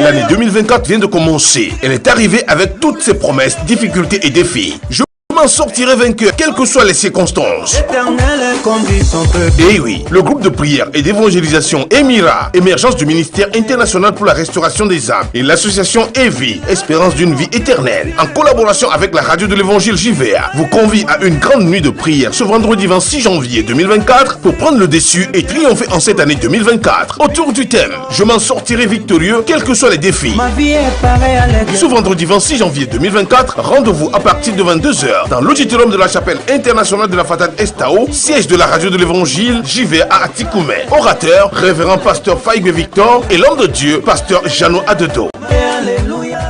L'année 2024 vient de commencer. Elle est arrivée avec toutes ses promesses, difficultés et défis. Je m'en sortirai vainqueur, quelles que soient les circonstances. Et oui, le groupe de prière et d'évangélisation Émira, émergence du ministère international pour la restauration des âmes, et l'association EVI, espérance d'une vie éternelle, en collaboration avec la radio de l'évangile JVA, vous convie à une grande nuit de prière ce vendredi 26 janvier 2024 pour prendre le dessus et triompher en cette année 2024. Autour du thème, je m'en sortirai victorieux, quels que soient les défis. Ce vendredi 26 janvier 2024, rendez-vous à partir de 22h dans l'auditorium de la chapelle internationale de la Fatade Estao, siège de la radio de l'évangile JVA à Atikoumé. Orateur, révérend pasteur Faïgue Victor et l'homme de Dieu, pasteur Jano Adedo. Alléluia.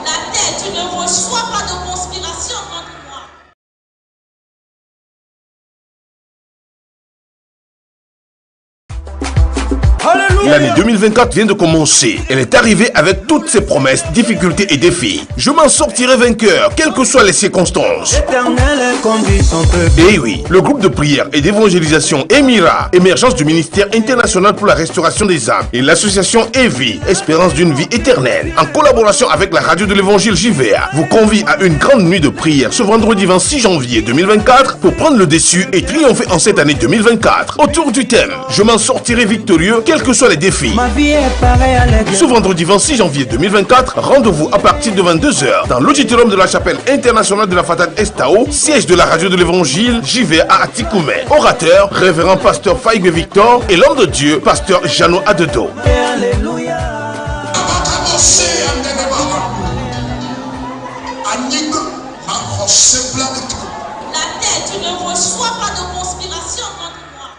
La terre, tu ne reçois pas de conspiration contre moi. L'année 2024 vient de commencer. Elle est arrivée avec toutes ses promesses, difficultés et défis. Je m'en sortirai vainqueur, quelles que soient les circonstances. Et oui, le groupe de prière et d'évangélisation Émira, émergence du ministère international pour la restauration des âmes, et l'association EVI, espérance d'une vie éternelle, en collaboration avec la radio de l'évangile JVA, vous convie à une grande nuit de prière ce vendredi 26 janvier 2024 pour prendre le dessus et triompher en cette année 2024. Autour du thème, je m'en sortirai victorieux, quels que soient les défis. Ce vendredi 26 janvier 2024, rendez-vous à partir de 22h dans l'auditorium de la chapelle internationale de la Fatade Estao, siège de la radio de l'évangile JVA à Atikoumé. Orateur, révérend pasteur Faïgue Victor et l'homme de Dieu, pasteur Jano Adedo. Alléluia. La terre, tu ne reçois pas de conspiration contre moi.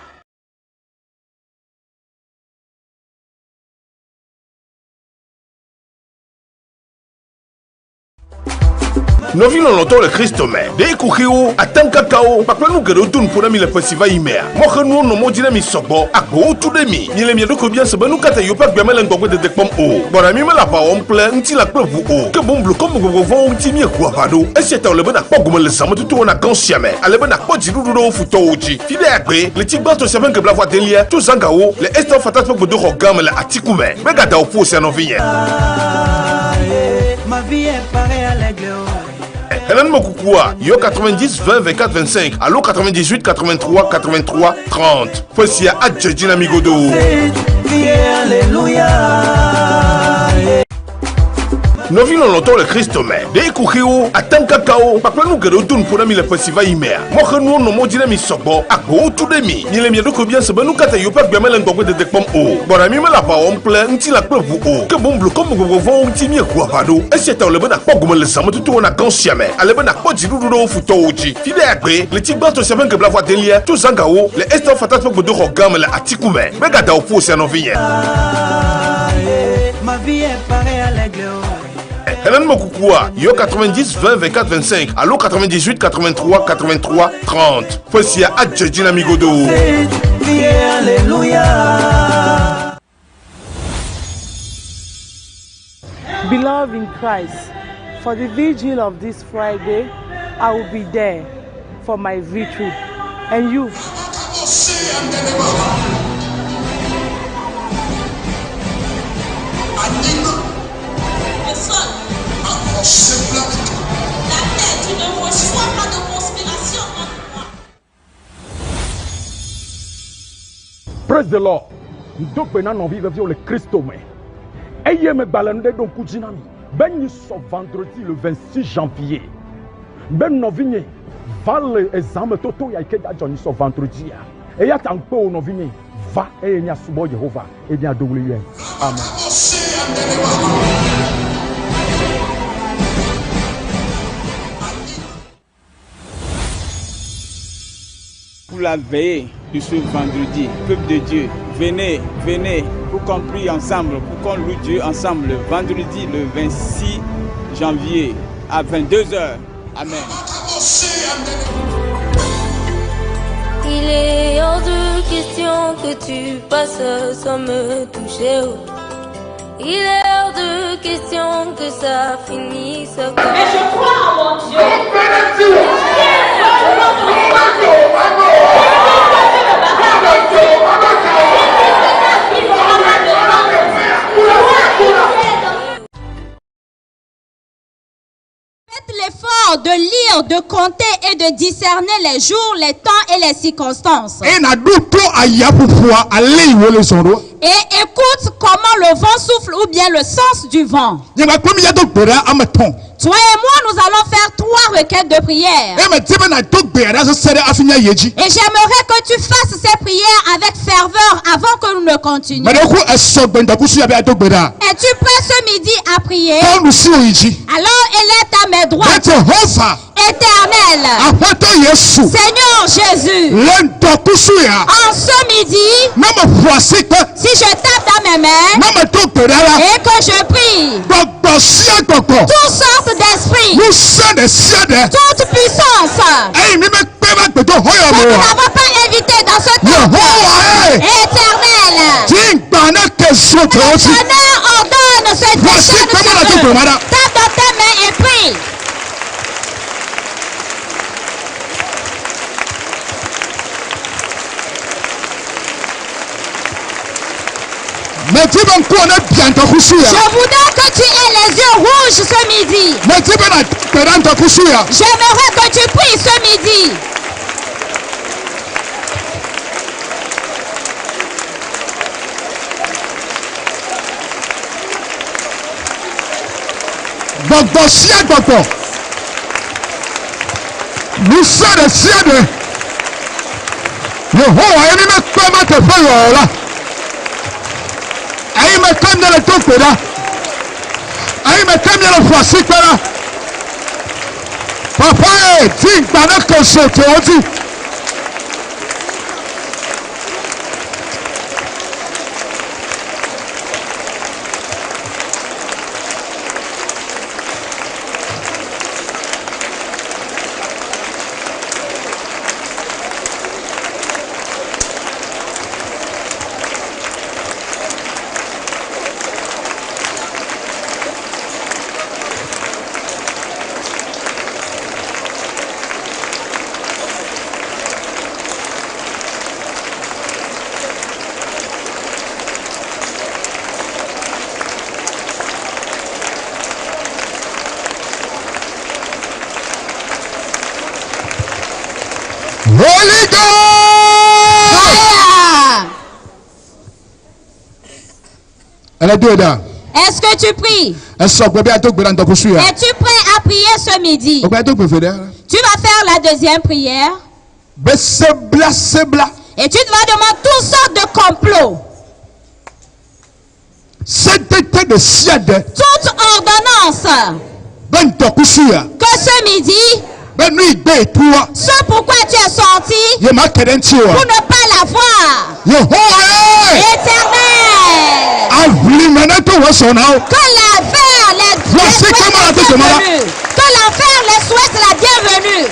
Novi loloto le Christo me. De kukiwo atanka kao. Pakwa nu gero tun pona mi le festival imea. Mo khanu no mo dina mi sobo. Agbo tu de mi. Ni le mi do ko bien se banu kata yo pak biamele ngogwe de dekpom o. Bona mi me la pa on ple nti la plevu o. Ke bon blu comme go vo nti mi kwa bado. Esieta le bana pogum le samu tu na kansiame. Ale bana poji du do futo oji. Fide agbe le tigba to seven ke bla voix delia. Tu zangao le eston fatat pok do rogam le Atikoumé. Mega da ofu se no vie. Ma vie est pareille à l'aigle. Hélène Mokoukoua, yo 90 20 24 25, allo 98 83 83 30. Fosia Adjedjina Migodo. Alléluia. Novi loloto le Christo me. De kukiwo atanka kao. Pakwa nu gero tun pona mi le festival imea. Mo khanu no mo dina mi sobo. Agbo tu de mi. Ni le mi do ko bien se banu kata yo pak biamele ngogwe de dekpom o. Bona mi me la pa on ple nti la plevu o. Ke bon blu comme go vo nti mi kwa bado. Esieta le bana pogum le samu tu na kansiame. Ale bana poji du do futo oji. Fide agbe le tigba to seven ke bla voix delia. Tu zangao le eston fatat pok do rogam le Atikoumé. Mega da ofu se no vie. Ma vie est pareille à l'aigle. Hélène Mokoukoua, yo 90 20 24 25, allo 98 83 83 30. Fosia Adjedjina Migodo. Alléluia. Beloved in Christ, for the vigil of this Friday, I will be there for my victory. And you? La terre, tu ne reçois pas de conspiration contre moi. Praise the Lord. Ndokpe na non vive le Christo me. Eye me balande don kujinami. Ben ni so vendredi le 26 janvier. Ben no vigne val examen toto ya ke da joni so vendredi ya. E ya tankpe o no vigne va e nya subo Jehovah e nya dowle. Amen. Pour la veille de ce vendredi, peuple de Dieu, venez, venez pour qu'on prie ensemble, pour qu'on loue Dieu ensemble le vendredi le 26 janvier à 22h. Amen. Il est hors de question que tu passes sans me toucher. Il est hors de question que ça finisse comme... Mais je crois en mon Dieu. temps de lire, de compter et de discerner les jours, les temps et les circonstances. Et écoute comment le vent souffle ou bien le sens du vent. Toi et moi, nous allons faire 3 requêtes de prière. Et j'aimerais que tu fasses ces prières avec ferveur avant que nous ne continuions. Es-tu prêt ce midi à prier? Alors élève à mes droites. Éternel, Seigneur Jésus, en ce midi, si je tape dans mes mains et que je prie, toutes sortes d'esprits, toute puissance, que nous n'avons pas évité dans ce temps, éternel, Seigneur, ordonne ce déchet de tape dans tes mains et prie. Je voudrais que tu aies les yeux rouges ce midi. J'aimerais que tu pries ce midi. Holy God! Est-ce que tu pries? Es-tu prêt à prier ce midi? Tu vas faire la deuxième prière. Et tu vas demander toutes sortes de complots. Toute ordonnance que ce midi, ce pourquoi tu es sorti pour ne pas la voir. Éternel, que l'enfer les souhaite la bienvenue.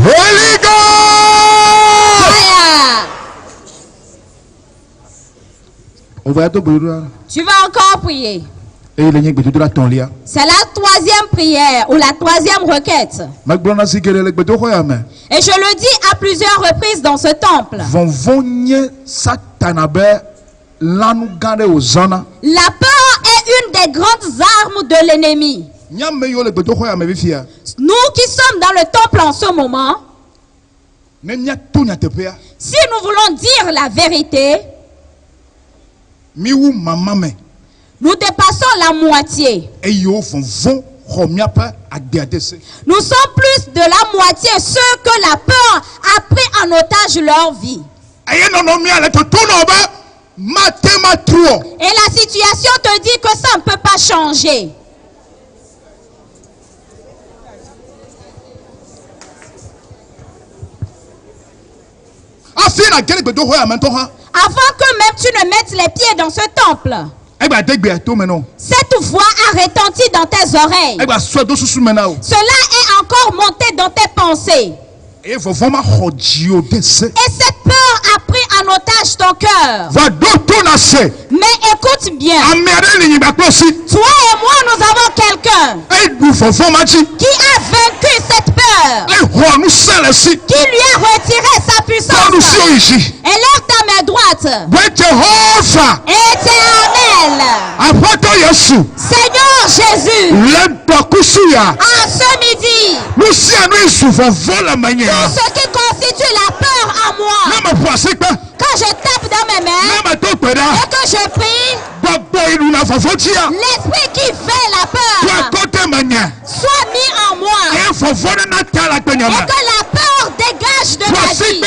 Holy God! Tu vas encore prier. C'est la troisième prière ou la troisième requête. Et je le dis à plusieurs reprises dans ce temple. La peur est une des grandes armes de l'ennemi. Nous qui sommes dans le temple en ce moment, si nous voulons dire la vérité, nous dépassons la moitié. Nous sommes plus de la moitié ceux que la peur a pris en otage leur vie. Et la situation te dit que ça ne peut pas changer. Avant que même tu ne mettes les pieds dans ce temple, cette voix a retenti dans tes oreilles. Cela est encore monté dans tes pensées. Et cette peur a pris en otage ton cœur. Mais écoute bien. Toi et moi, nous avons quelqu'un qui a vaincu cette peur. Qui lui a retiré sa puissance. Et lève ta main droite. Éternel. Seigneur Jésus. En ce midi. Tout ce qui constitue la peur en moi. Quand je tape dans mes mains et que je prie, l'esprit qui fait la peur soit mis en moi. Et que la peur dégage de ma vie.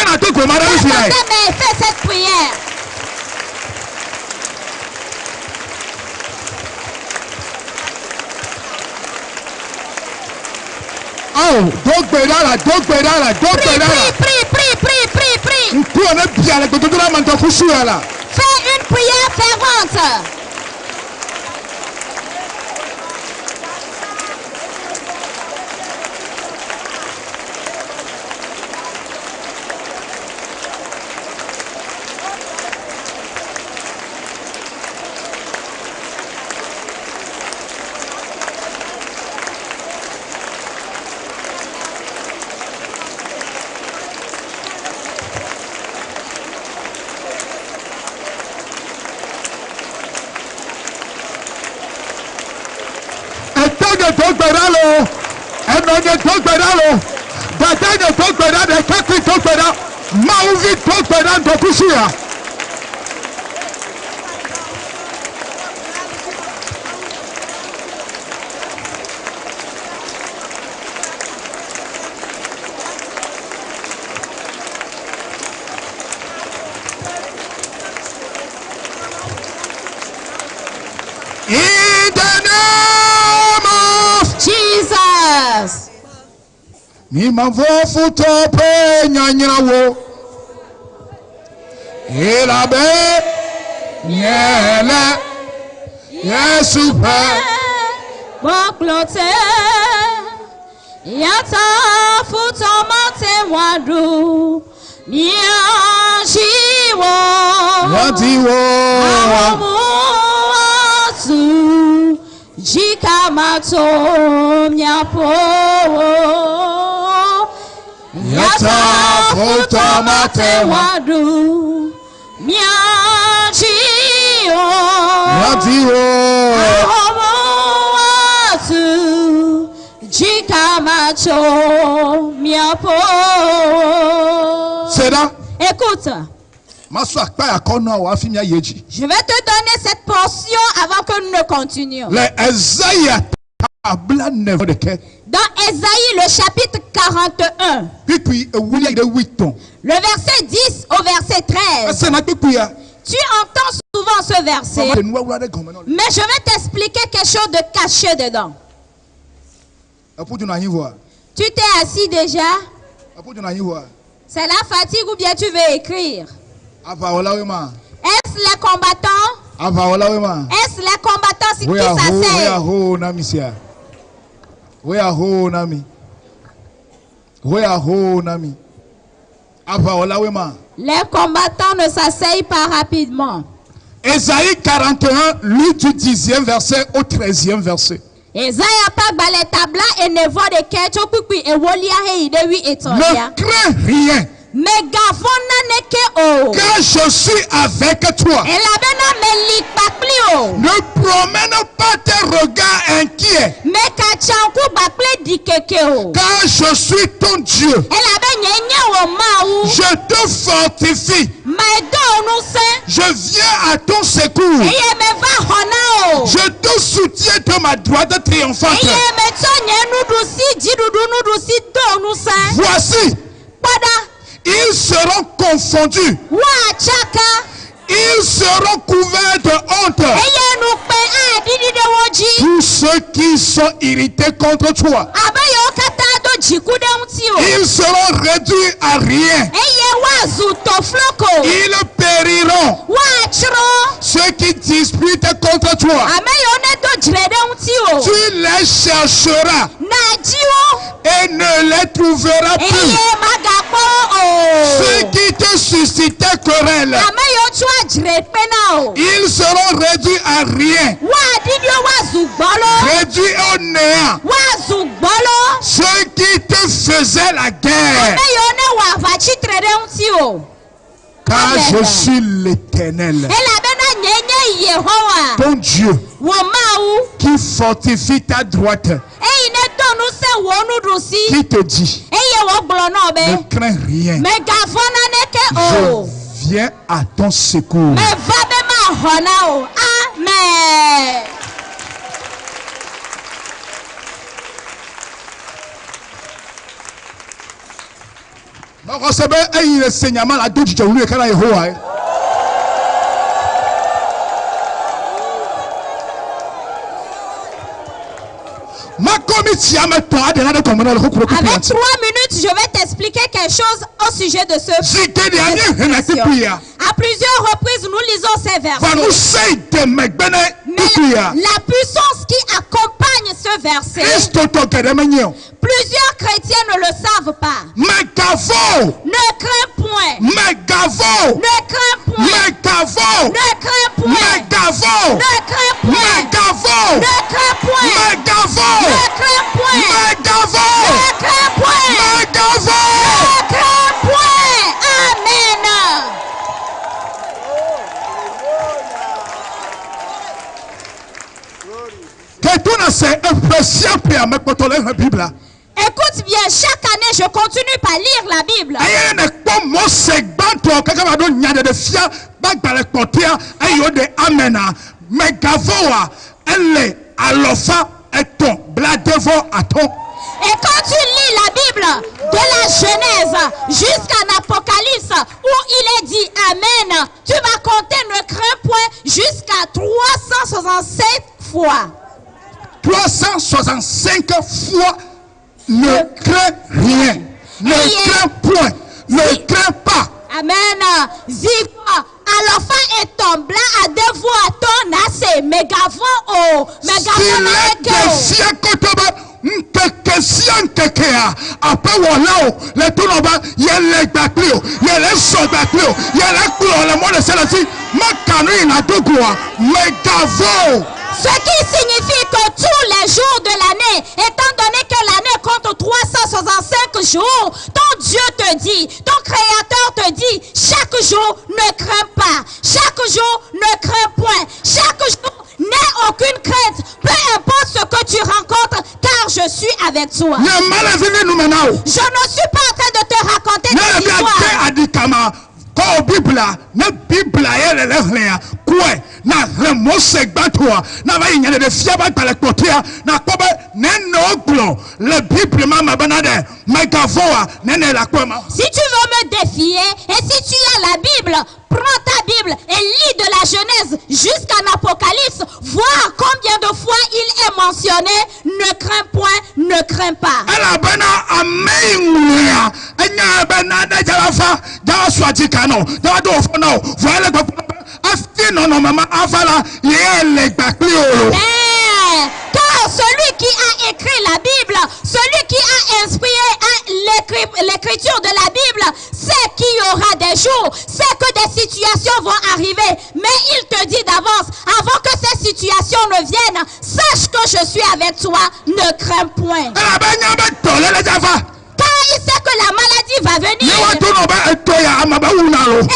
Fais cette prière. Oh, prie. Fais une prière fervente. In the name of Jesus. Ni mavofu tope nyanyawo. Elabe nyele Yesu pe. Boklote yata futomate wadu miajiwo. Wadiwo. Jikamato myapo Yata futomate wadu miajiwo. Wadiwo. Jikamato myapo. Seda. Écoute. Je vais te donner cette portion avant que nous ne continuions. Dans Ésaïe, le chapitre 41, le verset 10 au verset 13. Tu entends souvent ce verset, mais je vais t'expliquer quelque chose de caché dedans. Tu t'es assis déjà? C'est la fatigue ou bien tu veux écrire? Est-ce les combattants? Est-ce les combattants qui s'asseyent? Les combattants ne s'asseyent pas rapidement. Ésaïe 41, lu du 10e verset au 13e verset. Ne crains rien. Car je suis avec toi. Ne promène pas tes regards inquiets. Car je suis ton Dieu. Je te fortifie. Je viens à ton secours. Je te soutiens de ma droite triomphante. Voici. Ils seront confondus. Ils seront couverts de honte. Tous ceux qui sont irrités contre toi. Ils seront réduits à rien. Ils périront. Ceux qui disputent contre toi. Tu les chercheras et ne les trouveras plus. Ceux qui te suscitaient querelle, ils seront réduits à rien. Réduits au néant. Ceux qui te faisaient la guerre. Car je suis l'Éternel, ton Dieu, qui fortifie ta droite, qui te dit, ne crains rien, je viens à ton secours. Amen. Avec 3 minutes, je vais t'expliquer quelque chose au sujet de ce verset. À plusieurs reprises, nous lisons ces versets. Mais la puissance qui accompagne ce verset, plusieurs chrétiens ne le savent pas. Ne crains point. Ne crains point. Ne crains point. Ne crains point. Ne crains point. Ne crains point. Ne crains point. Amen. Écoute bien, chaque année je continue par lire la Bible. Et quand tu lis la Bible de la Genèse jusqu'à l'Apocalypse où il est dit Amen, tu vas compter ne crains point jusqu'à 367 fois. 365 fois, ne crains rien, ne crains point, ne crains pas. Amen. Ziva, alofa etombla adevo aton ase megavon o megavon ce qui signifie que tous les jours de l'année, étant donné que l'année compte 365 jours, ton Dieu te dit, ton Créateur te dit, chaque jour ne crains pas, chaque jour ne crains point, chaque jour n'aie aucune crainte, peu importe ce que tu rencontres, car je suis avec toi. Je ne suis pas en train de te raconter des histoires. Ko Biblia na Biblia ele kwe na remose gbatua na ba yinyele de fiaba tale kotia na kobe neno oglo le Bible mama banade megavoa nene la kwema. Si tu veux me défier et si tu as la Bible, prends ta Bible et lis de la Genèse jusqu'à l'Apocalypse, voir combien de fois il est mentionné ne crains point, ne crains pas. Ala bana ameinguya enya bana da jalafa da swatikano da do fono voilà ko afti non mama avala yele gbaklio. Car celui qui a écrit la Bible, celui qui a inspiré l'écriture de la Bible, sait qu'il y aura des jours, sait que des situations vont arriver, mais il te dit sache que je suis avec toi, ne crains point. Car il sait que la maladie va venir. Et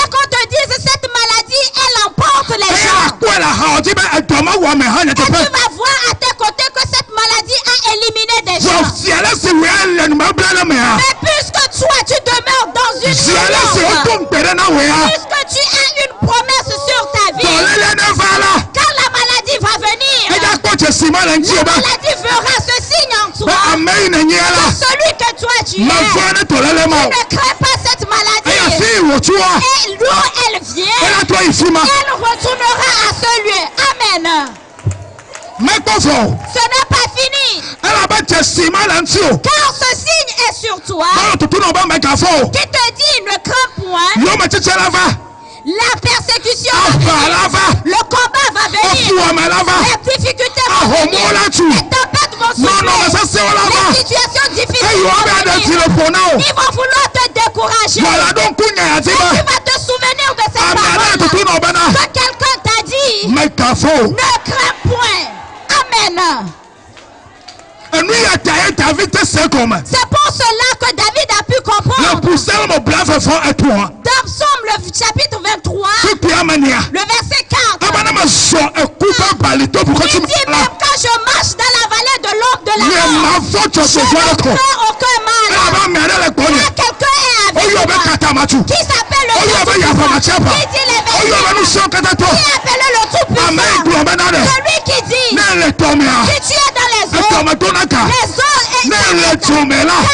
qu'on te dise cette maladie, elle emporte les gens. Et tu vas voir à tes côtés que cette maladie a éliminé des gens. Mais puisque toi tu demeures dans une illusion, puisque tu as une promesse sur ta vie, quand la maladie va venir, la maladie fera ce signe en toi. Que celui que toi tu es, tu ne crains pas cette maladie. Et d'où elle vient, elle retournera à ce lieu. Amen. Ce n'est pas fini. Car ce signe est sur toi qui te dit ne crains point. La persécution va venir. Le combat va venir. Les difficultés vont venir. Les tempêtes vont souffler. Les situations difficiles vont venir. Ils vont vouloir te décourager. Mais tu vas te souvenir de cette parole que quelqu'un t'a dit. Ne crains point. Amen. C'est pour cela que David a pu comprendre. Dans Psaume le chapitre 23, le verset 4. Il dit même quand je marche dans la vallée de l'ombre de la mort, je ne crains aucun mal. Car quelqu'un est avec moi qui s'appelle le Tout-Puissant, qui dit les versets, qui appelle le Tout-Puissant, celui qui dit si tu es dans les eaux est éternelles. Quand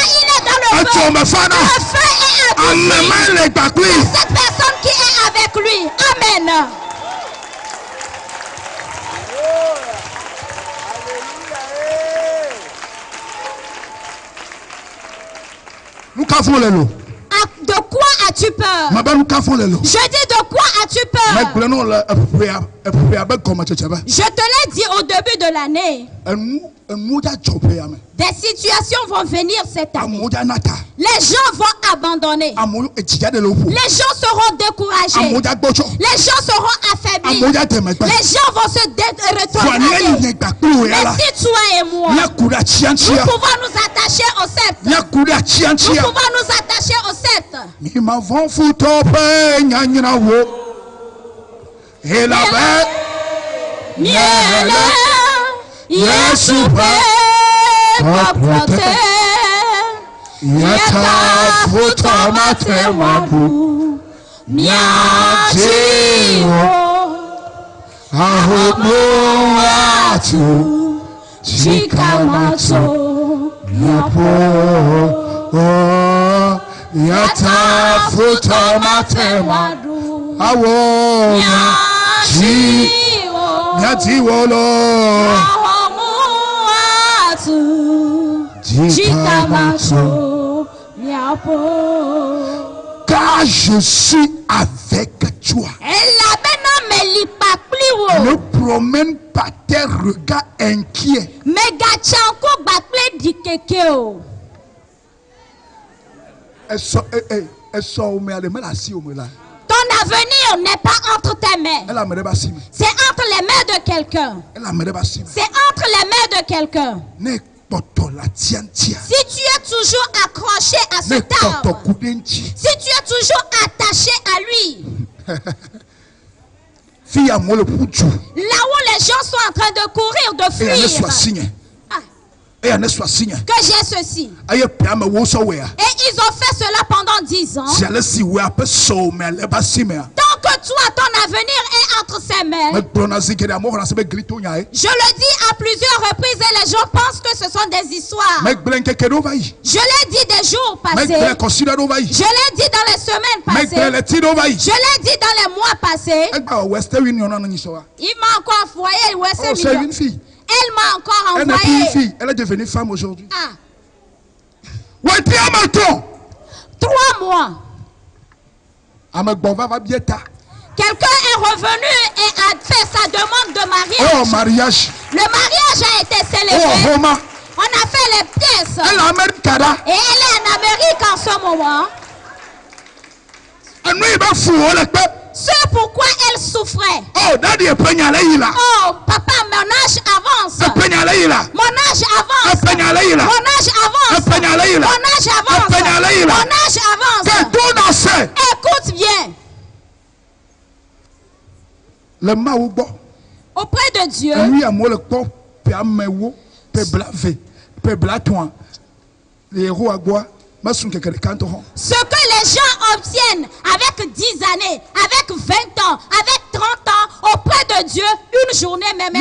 il est dans le feu est adouci. Cette personne qui est avec lui. Amen. De quoi as-tu peur? Je dis de quoi as-tu peur? Je te l'ai dit au début de l'année. Des situations vont venir cette année. Les gens vont abandonner. Les gens seront découragés. Les gens seront affaiblis. Les gens vont se rétrograder. Mais si toi et moi, nous pouvons nous attacher au sceptre. Nous pouvons nous attacher au sceptre. Car je suis avec toi. Ne promène pas tes regards inquiets. Ton avenir n'est pas entre tes mains. C'est entre les mains de quelqu'un. C'est entre les mains de quelqu'un. Si tu es toujours accroché à cet arbre, si tu es toujours attaché à lui, là où les gens sont en train de courir, de fuir, que j'ai ceci. Et ils ont fait cela pendant 10 ans. Tant que toi, ton avenir est entre ses mains. Je le dis à plusieurs reprises et les gens pensent que ce sont des histoires. Je l'ai dit des jours passés. Je l'ai dit dans les semaines passées. Je l'ai dit dans les mois passés. Il m'a encore envoyé Western Union. Elle m'a encore envoyé. Elle est devenue femme aujourd'hui. 3 mois. Quelqu'un est revenu et a fait sa demande de mariage. Le mariage a été célébré. On a fait les pièces. Et elle est en Amérique en ce moment. Ce pourquoi elle souffrait. Oh, daddy, oh, papa, mon âge avance. Mon âge avance. Mon âge avance. Mon âge avance. Mon âge avance. Écoute bien. Auprès de Dieu. Ce que les gens obtiennent avec 10 années, avec 20 ans, avec 30 ans, auprès de Dieu, une journée même.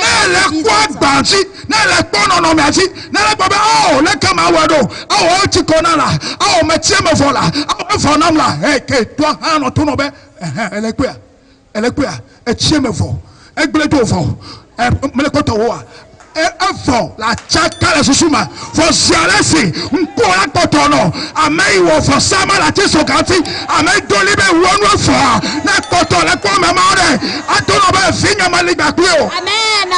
La chakala susuma for sialesi nkola kotono amei wo for sama la tisokati amei dolibe wonwo for na kotola kwa mamade atono ba finya maliga kweo. Amen.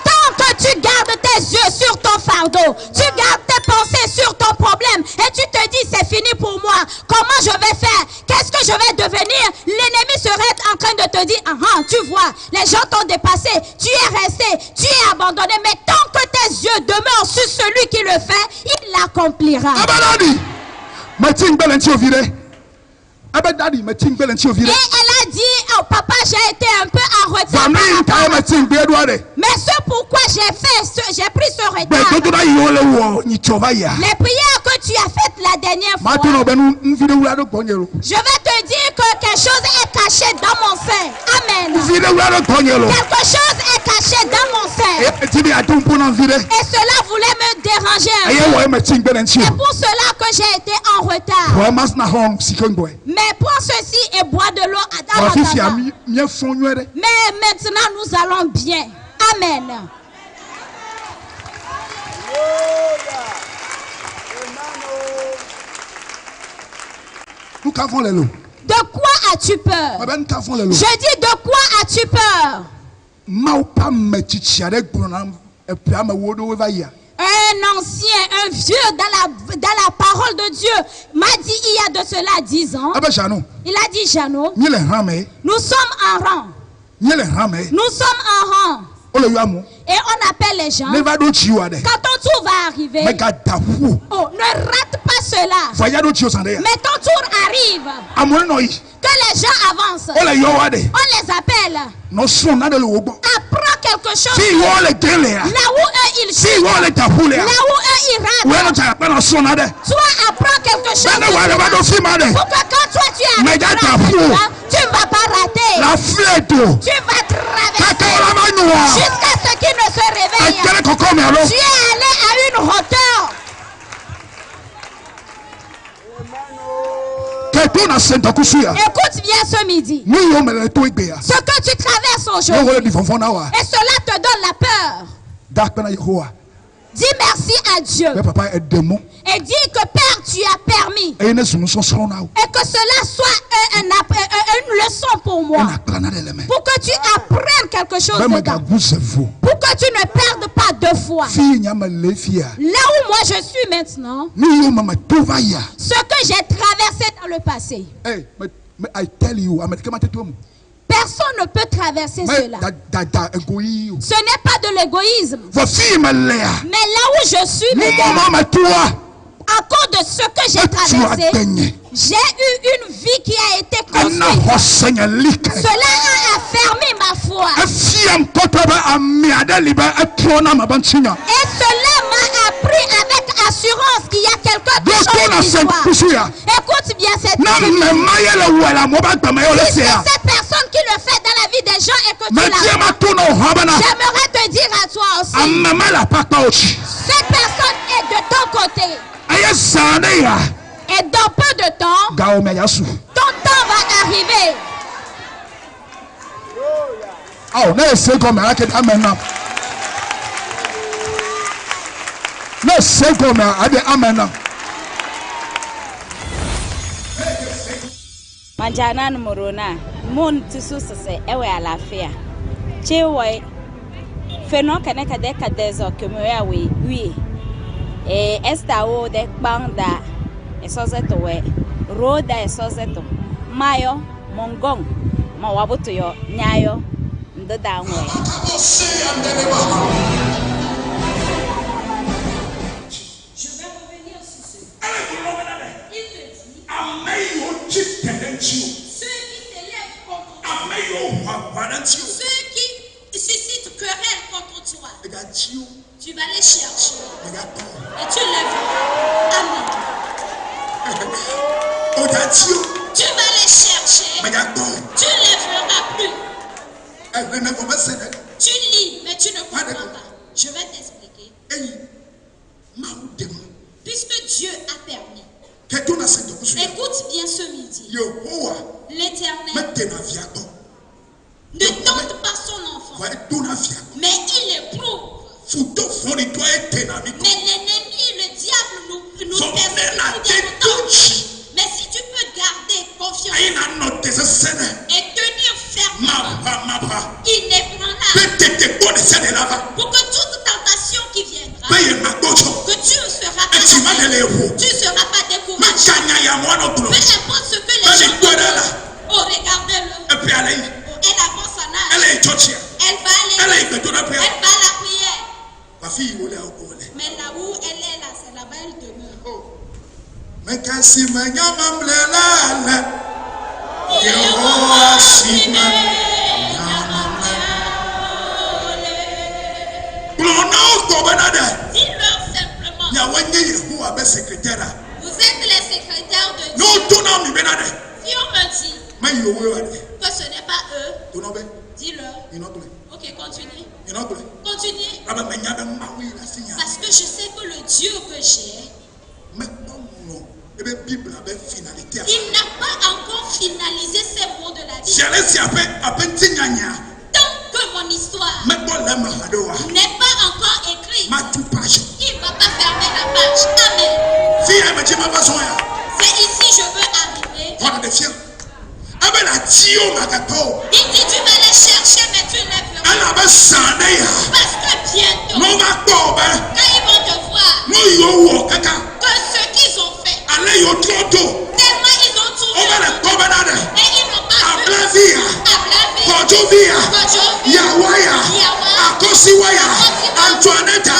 Tant que tu gardes tes yeux sur ton fardeau, tu gardes tes pensées sur ton problème et tu te dis c'est fini pour moi, comment je vais faire, qu'est-ce que je vais devenir, l'ennemi serait en train de te dire tu vois, les gens t'ont dépassé, tu es resté, tu es abandonné, mais tant que tes yeux demeurent sur celui qui le fait, il l'accomplira. Et elle a dit, oh papa, j'ai été un peu en retard. Mais c'est pourquoi j'ai pris ce retard. Les prières que tu as faites la dernière fois, je vais te dire que quelque chose est caché dans mon sein. Amen. Quelque chose est caché dans mon sein. Et cela voulait me déranger. C'est pour cela que j'ai été en retard. Mais prends ceci et bois de l'eau dans la tasse. Mais maintenant nous allons bien. Amen. De quoi as-tu peur? Je dis de quoi as-tu peur? Un ancien, un vieux dans la parole de Dieu m'a dit il y a de cela 10 ans. Il a dit Jeannot, nous sommes en rang. Nous sommes en rang. Et on appelle les gens. Quand ton tour va arriver, oh, ne rate pas cela. Mais ton tour arrive. Que les gens avancent. On les appelle. Apprends quelque chose. Là où eux ils chutent. Là où eux ils ratent. Toi apprends quelque chose. Pour que quand toi tu arrives, tu ne vas pas rater. Tu vas traverser. Jusqu'à ce qu'il ne se réveille. Tu es allé à une hauteur. Écoute bien ce midi. Ce que tu traverses aujourd'hui. Et cela te donne la peur. Dis merci à Dieu. Et dis que Père, tu as permis. Et que cela soit une leçon pour moi. Pour que tu apprennes quelque chose dedans. Pour que tu ne perdes pas de foi. Là où moi je suis maintenant. Ce que j'ai traversé dans le passé. Personne ne peut traverser cela. Ce n'est pas de l'égoïsme. Mais là où je suis maintenant, à cause de ce que j'ai traversé, j'ai eu une vie qui a été construite. Cela a affermi ma foi. Et cela m'a appris avec assurance qu'il y a quelqu'un de l'histoire. Écoute bien cette cette personne qui le fait dans la vie des gens et que tu l'as. J'aimerais te dire à toi aussi. Cette personne est de ton côté. Et dans peu de temps, ton temps va arriver. Manjana Morona, Moon to Susase, Ewe Alafia. Chewe, Feno Kaneka Deka Dezo, Kemuawe, we. Esta o de Banda, Esozeto, Roda Esozeto, Mayo, Mongong, ma wabuto yo nyayo ndoda nwe. Ceux qui suscitent querelle contre toi, tu vas les chercher et tu lèveras. Amen. Tu vas les chercher, tu lèveras plus. Tu lis, mais tu ne comprends pas. Je vais t'expliquer. Puisque Dieu a permis. Écoute bien ce midi. L'Éternel ne tente pas son enfant, mais il éprouve. Mais l'ennemi, le diable, nous persécute. Mais si tu peux garder confiance et tenir fermement, il n'ébranlera pour que toute tentation qui viendra, que tu ne seras pas découragé. Peu importe ce que les gens disent. Oh, regardez-le. Elle avance en âge. Elle va aller. Elle va à la prière. Mais là où elle est là, c'est là-bas elle demeure. Dis-leur simplement. Vous êtes les secrétaires de Dieu. Si on me dit que ce n'est pas eux, dis-leur. Ok, continue. Continue. Parce que je sais que le Dieu que j'ai, il n'a pas encore finalisé ces mots de la Bible. Tant que mon histoire n'est pas encore écrite, il ne va pas fermer la page. Amen. C'est ici je veux arriver. Il dit tu vas les chercher mais tu ne les verras. Parce que bientôt, quand ils vont te voir, que ce qu'ils ont fait, tellement ils ont tourné et ils n'ont pas vu. Kodjovia, Yawaya, Akosiwaya, Antoinette,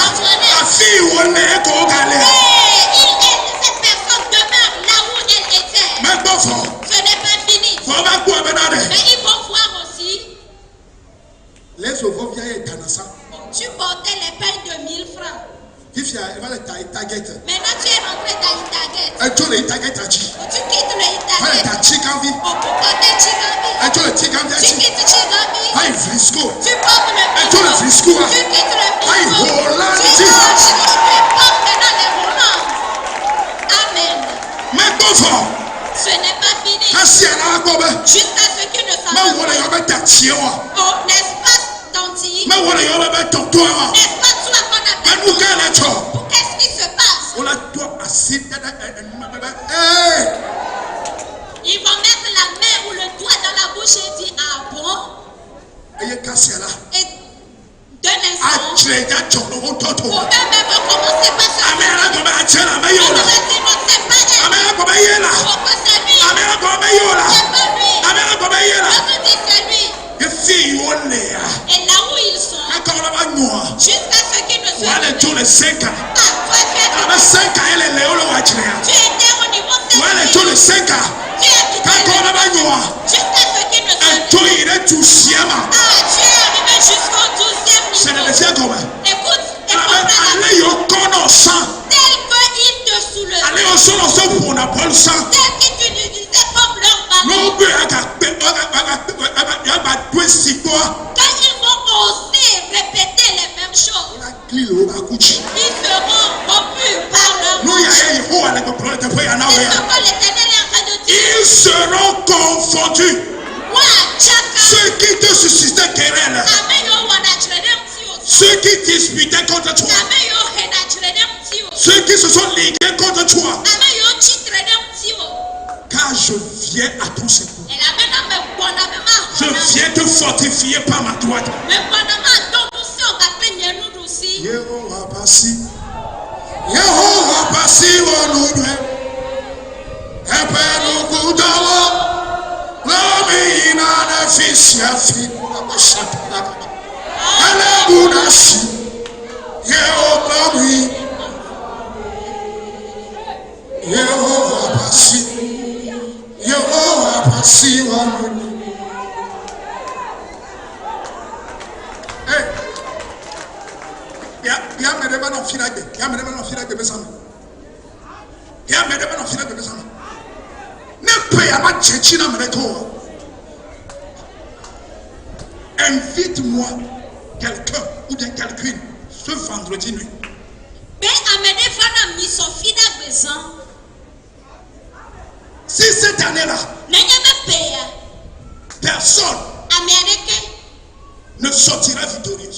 Afi Woneko Gale. Cette personne demeure là où elle était. Ce n'est pas fini. Mais il faut voir aussi. Tu portais les pailles de 1000 francs. Maintenant tu es rentré dans Itaget. Tu quittes le Itaget. Pour porter Chigambi. Tu quittes Chigambi. Tu portes le Frisco. Tu quittes le Frisco. Tu portes maintenant les Roland. Amen. Ce n'est pas fini. Jusqu'à ce qu'ils ne s'en aillent. Oh, n'est-ce pas Tanti? N'est-ce pas toi qu'on appelle? Qu'est-ce qui se passe? Ils vont mettre la main ou le doigt dans la bouche et dire ah bon? Et d'un instant, on peut même commencer par se dire on aurait dit non, c'est pas elle. Pourquoi c'est lui? C'est pas lui. On dit c'est lui. Et là où ils sont, jusqu'à ce qu'ils ne soient pas. Tu étais au niveau 5. Tu as quitté jusqu'à ce qu'ils ne soient. Tu es arrivé jusqu'au 12e niveau. Écoute, tel qu'ils te soulèvent, tel qu'ils t'utilisaient comme leur ballon. Quand ils vont oser répéter les mêmes choses, ils seront rompus par leur bouche. C'est ce que l'Éternel est en train de dire. Ils seront confondus. Ceux qui te suscitaient querelle, ceux qui disputaient contre toi, ceux qui se sont ligués contre toi, car je viens à ton secours. Je viens te fortifier par ma droite. Yehovah Pasi Woludwe Epenukudawo Invite-moi quelqu'un ou bien quelqu'une ce vendredi nuit. Si cette année-là, personne ne sortira victorieux.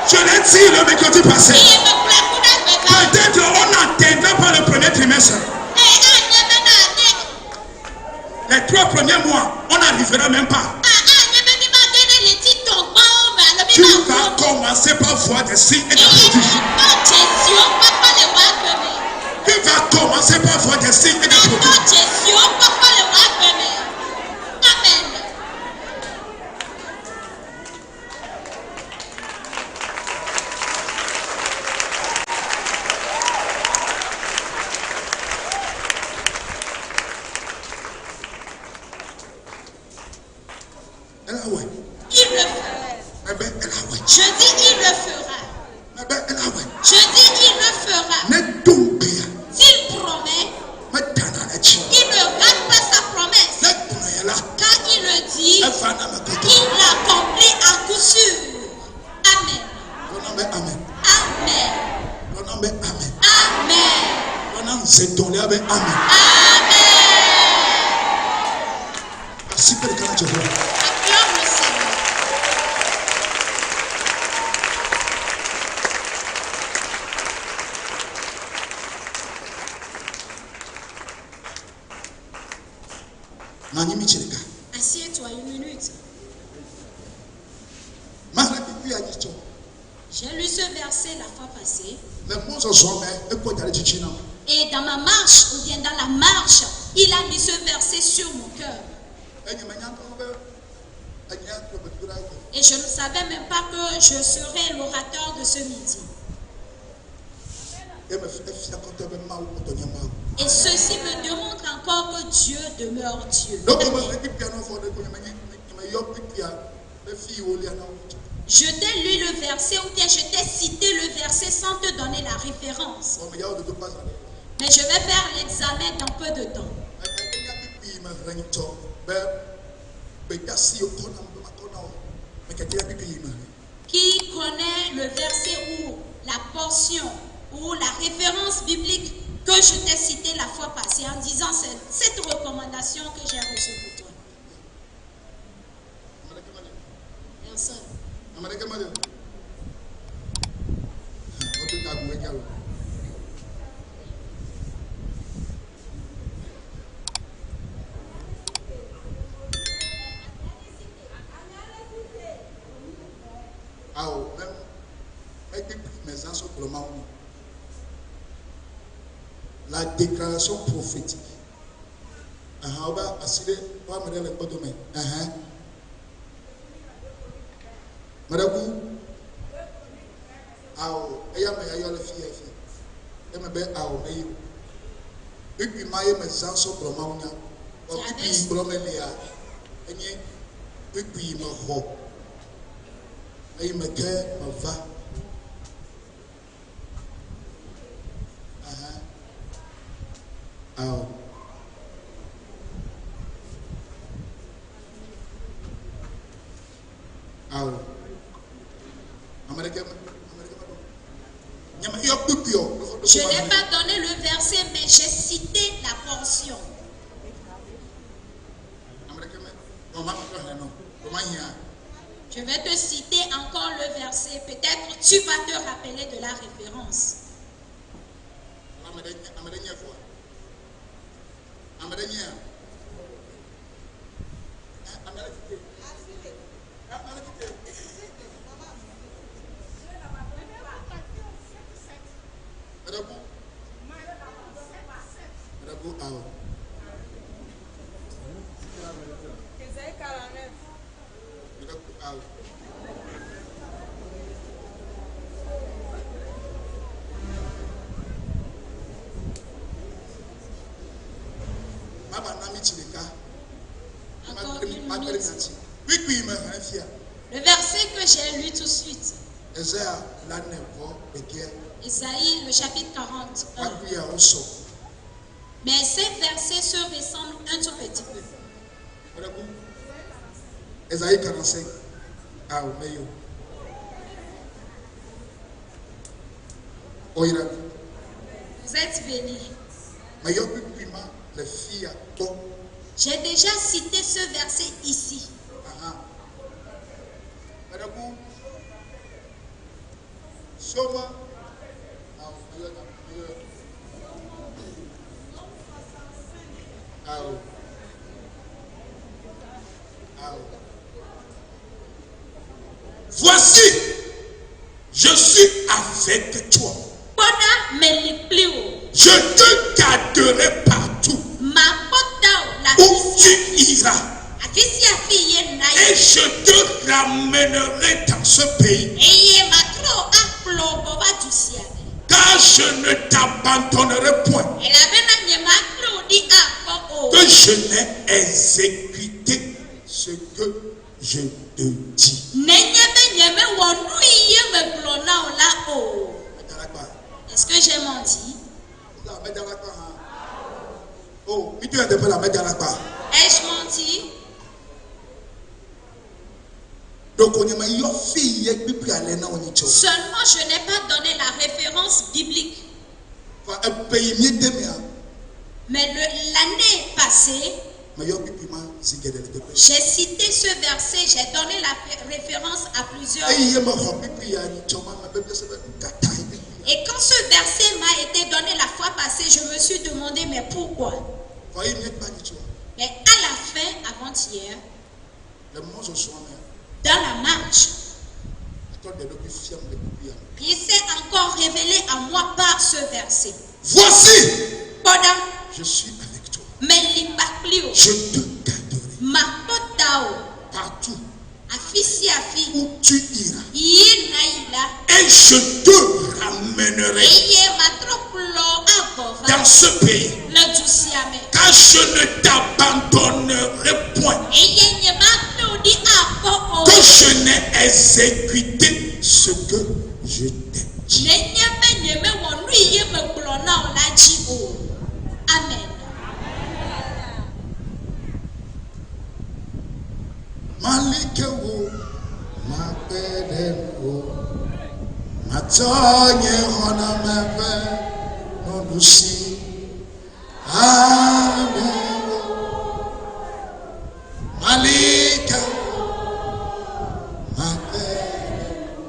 Je l'ai dit le mercredi passé. Peut-être on n'atteindra pas le premier trimestre. Les 3 premiers mois, on n'arrivera même pas. Tu vas commencer par voir des signes et des prodiges. Tu vas commencer par voir des signes et des prodiges. Je dis il le fera. Je dis il le fera. S'il promet, il ne rate pas sa promesse. Quand il le dit, il l'accomplit à coup sûr. Amen. Amen. Amen. Amen. Assieds-toi une minute. J'ai lu ce verset la fois passée. Et dans ma marche, ou bien dans la marche, il a mis ce verset sur mon cœur. Et je ne savais même pas que je serais l'orateur de ce midi. Et ceci me démontre encore que Dieu demeure Dieu. Je t'ai lu le verset ou bien je t'ai cité le verset sans te donner la référence. Mais je vais faire l'examen dans peu de temps. Qui connaît le verset ou la portion ou la référence biblique que je t'ai citée la fois passée en disant cette recommandation que j'ai reçue pour toi? Personne. La déclaration prophétique. Je n'ai pas donné le verset, mais j'ai cité la portion. Je vais te citer encore le verset. Peut-être tu vas te rappeler de la référence. Le verset que j'ai lu tout de suite. Isaïe, le chapitre 41. Mais ces versets se ressemblent un tout petit peu. Isaïe 45. Vous êtes bénis. J'ai déjà cité ce verset ici. Voici, je suis avec toi. Je te garderai partout où tu iras. Et je te ramènerai dans ce pays. Car je ne t'abandonnerai point. Que je n'ai exécuté ce que je te dis. Est-ce que j'ai menti? Ai-je menti? Seulement je n'ai pas donné la référence biblique. Mais l'année passée, j'ai cité ce verset, j'ai donné la référence à plusieurs. Et quand ce verset m'a été donné la fois passée, je me suis demandé, mais pourquoi? Mais à la fin, avant-hier, dans la marche, il s'est encore révélé à moi par ce verset. Voici, je suis avec toi. Je te garderai partout où tu iras. Et je te ramènerai dans ce pays. Car je ne t'abandonnerai point. Que je n'ai exécuté ce que je t'ai dit. Amen. Malikewo, mapedewo, matonye hona mebe, nodusi, amewo. Malikewo, mapedewo,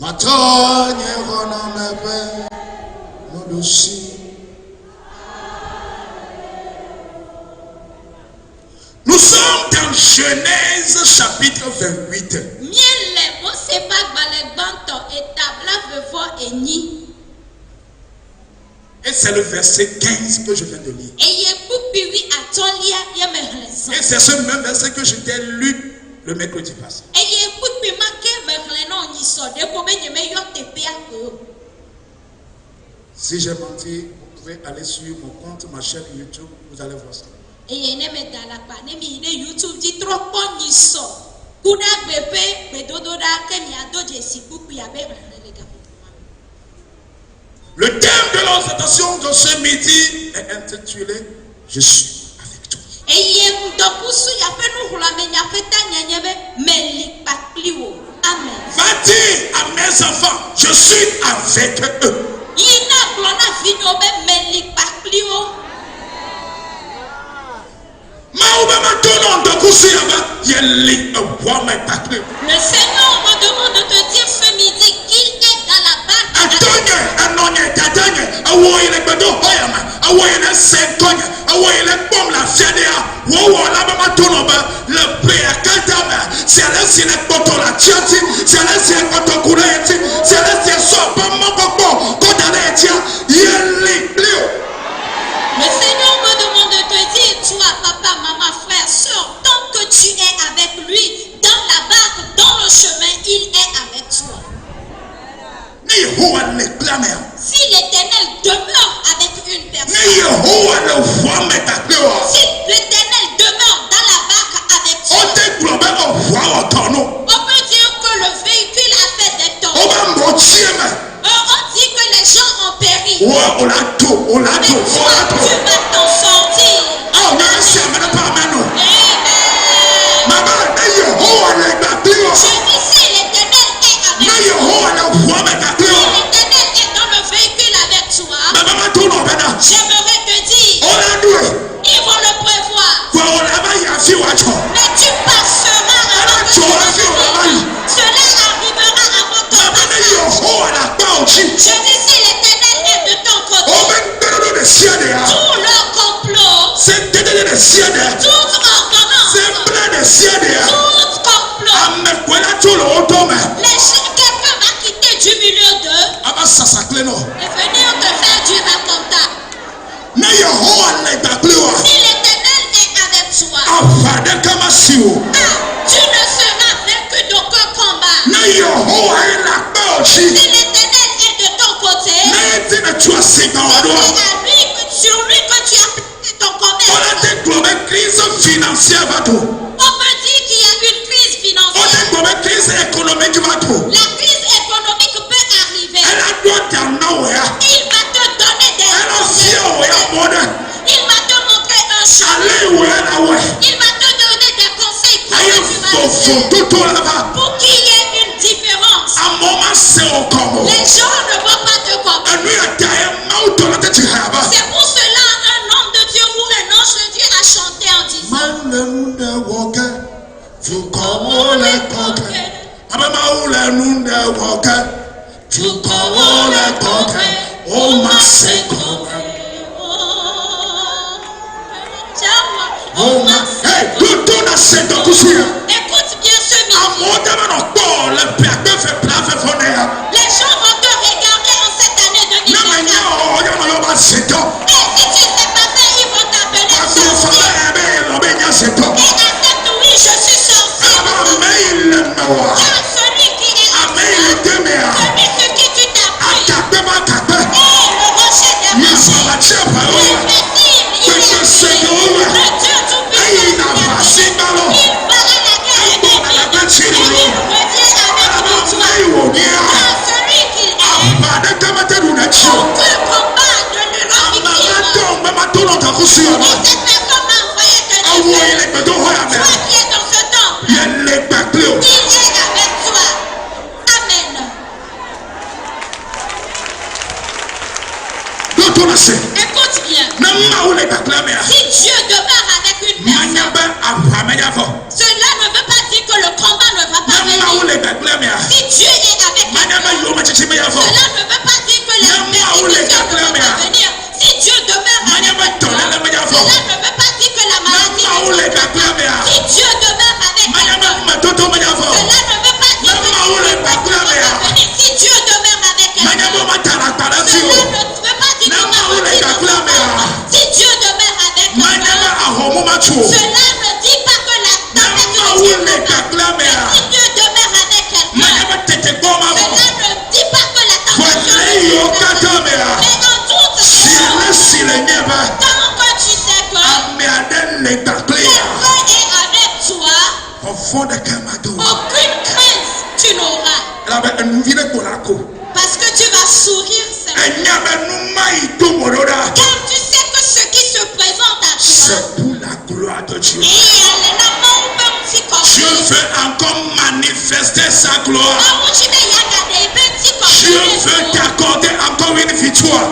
matonye hona mebe, nodusi. Nous sommes dans Genèse chapitre 28. Et c'est le verset 15 que je viens de lire. Et c'est ce même verset que je t'ai lu le mercredi passé. Si j'ai menti, vous pouvez aller sur mon compte, ma chaîne YouTube, vous allez voir ça. Le thème de l'exhortation de ce midi est intitulé Je suis avec toi. Va dire à mes enfants, je suis avec eux. Le Seigneur me demande de te dire ce midi qu'il est dans la barque. Le Seigneur me demande de te dire, toi, papa, maman, frère, soeur, tant que tu es avec lui dans la Si l'Éternel demeure avec une personne, si l'Éternel demeure dans la barque avec toi, on peut dire que le véhicule a fait des torts. On dit que les gens ont péri. Mais toi, tu vas t'en sortir. Je dis si l'Éternel est avec toi, si l'Éternel est dans le véhicule avec toi, j'aimerais te dire, ils vont le prévoir. Mais tu passeras avant que cela arrivera avant ton passage. Je dis si l'Éternel est de ton côté, tout leur complot, toute ordonnance, tout complot, quelqu'un va quitter du milieu d'eux et venir te faire du racontage. Si l'Éternel est avec toi, tu ne seras vaincu d'aucun combat. Si l'Éternel est de ton côté, c'est à lui, sur lui que tu as placé ton commerce. On peut dire qu'il y a une crise financière. La crise économique peut arriver. Il va te donner des conseils. Il va te montrer un chemin. Il va te donner des conseils pour qu'il y ait une différence. Les gens ne vont pas te comprendre. C'est pour cela un homme de Dieu ou un ange de Dieu a chanté en disant, écoute bien ce midi. Les gens vont te regarder en cette année 2024. Et si tu ne sais pas faire, ils vont t'appeler sorcier. Et accepte, oui, je suis sorcier. Car celui qui est en toi, celui sur qui tu t'appuies, est le rocher des rochers, l'invincible, il est ici. Le Dieu tout-puissant, il fera la guerre et des vies, et il revient avec victoire. Car celui qu'il est, aucun combat ne lui rend victime. Et cette personne m'a envoyé te dire, toi qui es dans ce temple, il est avec toi. Amen. Écoute bien. Si Dieu demeure avec une personne, cela ne veut pas dire que le combat ne va pas venir. Si Dieu est avec la personne, cela ne veut pas dire que les persécutions ne vont pas venir. Si Dieu demeure avec toi, cela ne veut pas dire que la maladie ne va pas venir. Si Dieu demeure avec toi, cela ne veut pas dire que les défaites ne vont pas venir. Si Dieu demeure avec elle, cela ne veut pas dire que ma routine ne va pas. Si Dieu demeure avec toi, cela ne dit pas que la tempête ne viendra pas. Mais si Dieu demeure avec quelqu'un, cela ne dit pas que la tempête ne viendra pas. Mais en toute chose, tant que tu sais que quelqu'un est avec toi, aucune crainte tu n'auras. Parce que tu vas sourire simplement. Car tu sais que ce qui se présente à toi, c'est pour la gloire de Dieu. Dieu veut encore manifester sa gloire. Dieu veut t'accorder encore une victoire.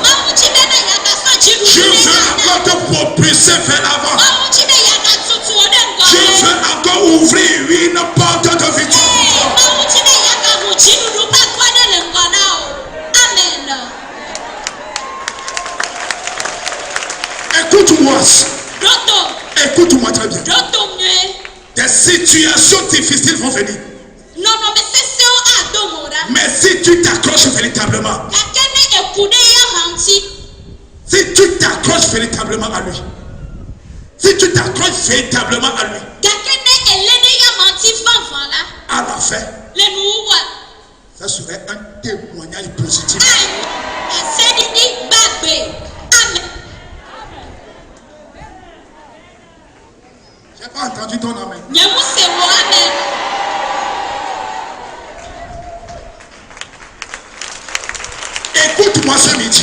Dieu veut encore te propulser vers l'avant. Dieu veut encore ouvrir une porte de victoire. Amen. Écoute-moi. Écoute-moi très bien. Des situations difficiles vont venir. Mais si tu t'accroches véritablement, si tu t'accroches véritablement à lui, si tu t'accroches véritablement à lui, à la fin, ça serait un témoignage positif. ce midi,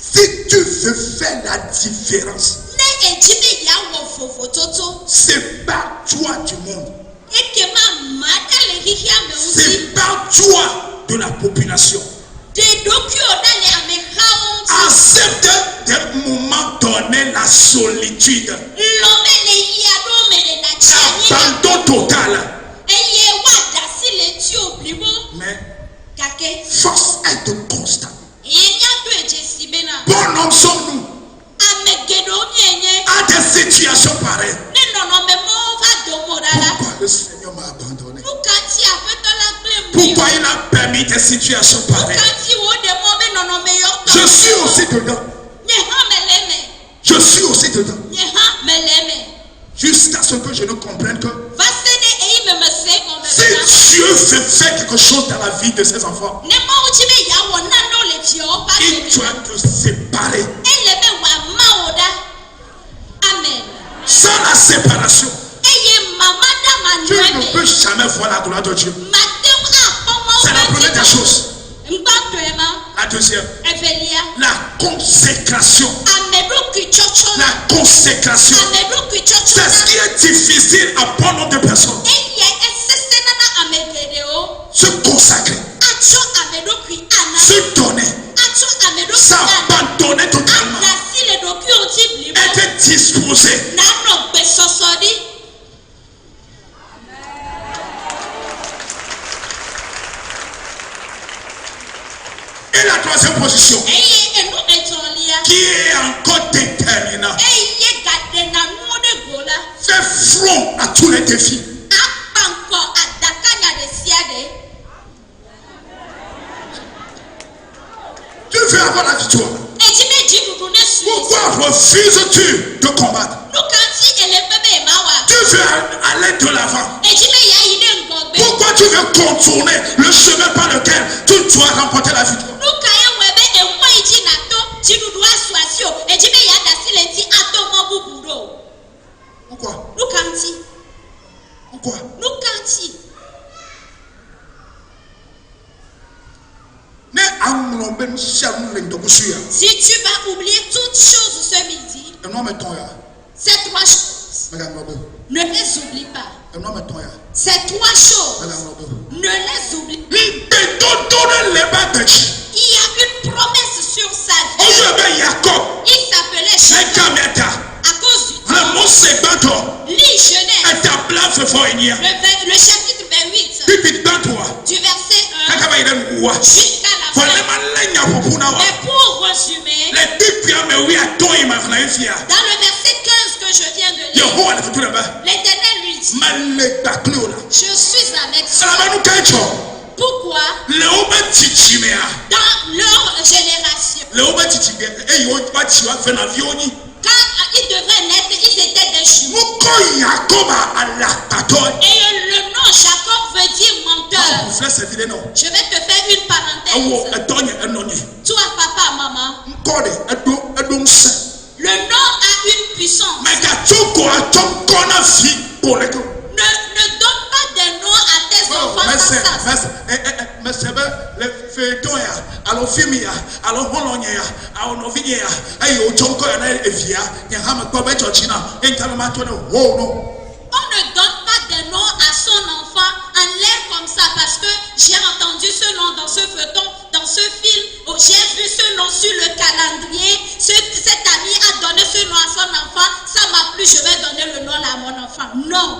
si tu veux faire la différence, c'est par toi du monde. C'est par toi de la population. Accepte des moments donnés la solitude. Abandon total. Mais force est de constat. Bon homme sommes-nous à des situations pareilles. Pourquoi le Seigneur m'a abandonné? Pourquoi il a permis des situations pareilles? Je suis aussi dedans. Je suis aussi dedans. Jusqu'à ce que je ne comprenne que si Dieu veut faire quelque chose dans la vie de ses enfants, il doit te séparer. Sans la séparation, tu ne peux jamais voir la gloire de Dieu. C'est la première des choses. La deuxième, la consécration. La consécration, c'est ce qui est difficile à bon nombre de personnes. Se consacrer, se donner, s'abandonner totalement, être disposé. Et la troisième position, qui est encore déterminante, fait front à tous les défis. Tu veux avoir la victoire. Pourquoi refuses-tu de combattre? Tu veux aller de l'avant. Pourquoi tu veux contourner le chemin par lequel tu dois remporter la victoire? Pourquoi? Pourquoi? Si tu vas oublier toutes choses ce midi, ces trois choses, ne les oublie pas. Ces trois choses, ne les oublie pas. Il y a une promesse sur sa vie. Il s'appelait Jacob. À cause du temps, lis Genèse, le chapitre 28, du verset 1 jusqu'à la fin. Mais pour résumer, dans le verset 15 que je viens de lire, l'Éternel lui dit, je suis avec toi. Pourquoi? Dans leur génération, quand ils devraient naître, ils étaient des jumeaux. Et le nom Jacob veut dire menteur. Je vais te faire une parenthèse. Toi, papa, maman, le nom a une puissance. Ne donne pas des noms à tes enfants. On ne donne pas des noms à son enfant en l'air comme ça parce que j'ai entendu ce nom dans ce feuilleton, dans ce film, j'ai vu ce nom sur le calendrier, cet ami a donné ce nom à son enfant, ça m'a plu, je vais donner le nom à mon enfant. Non.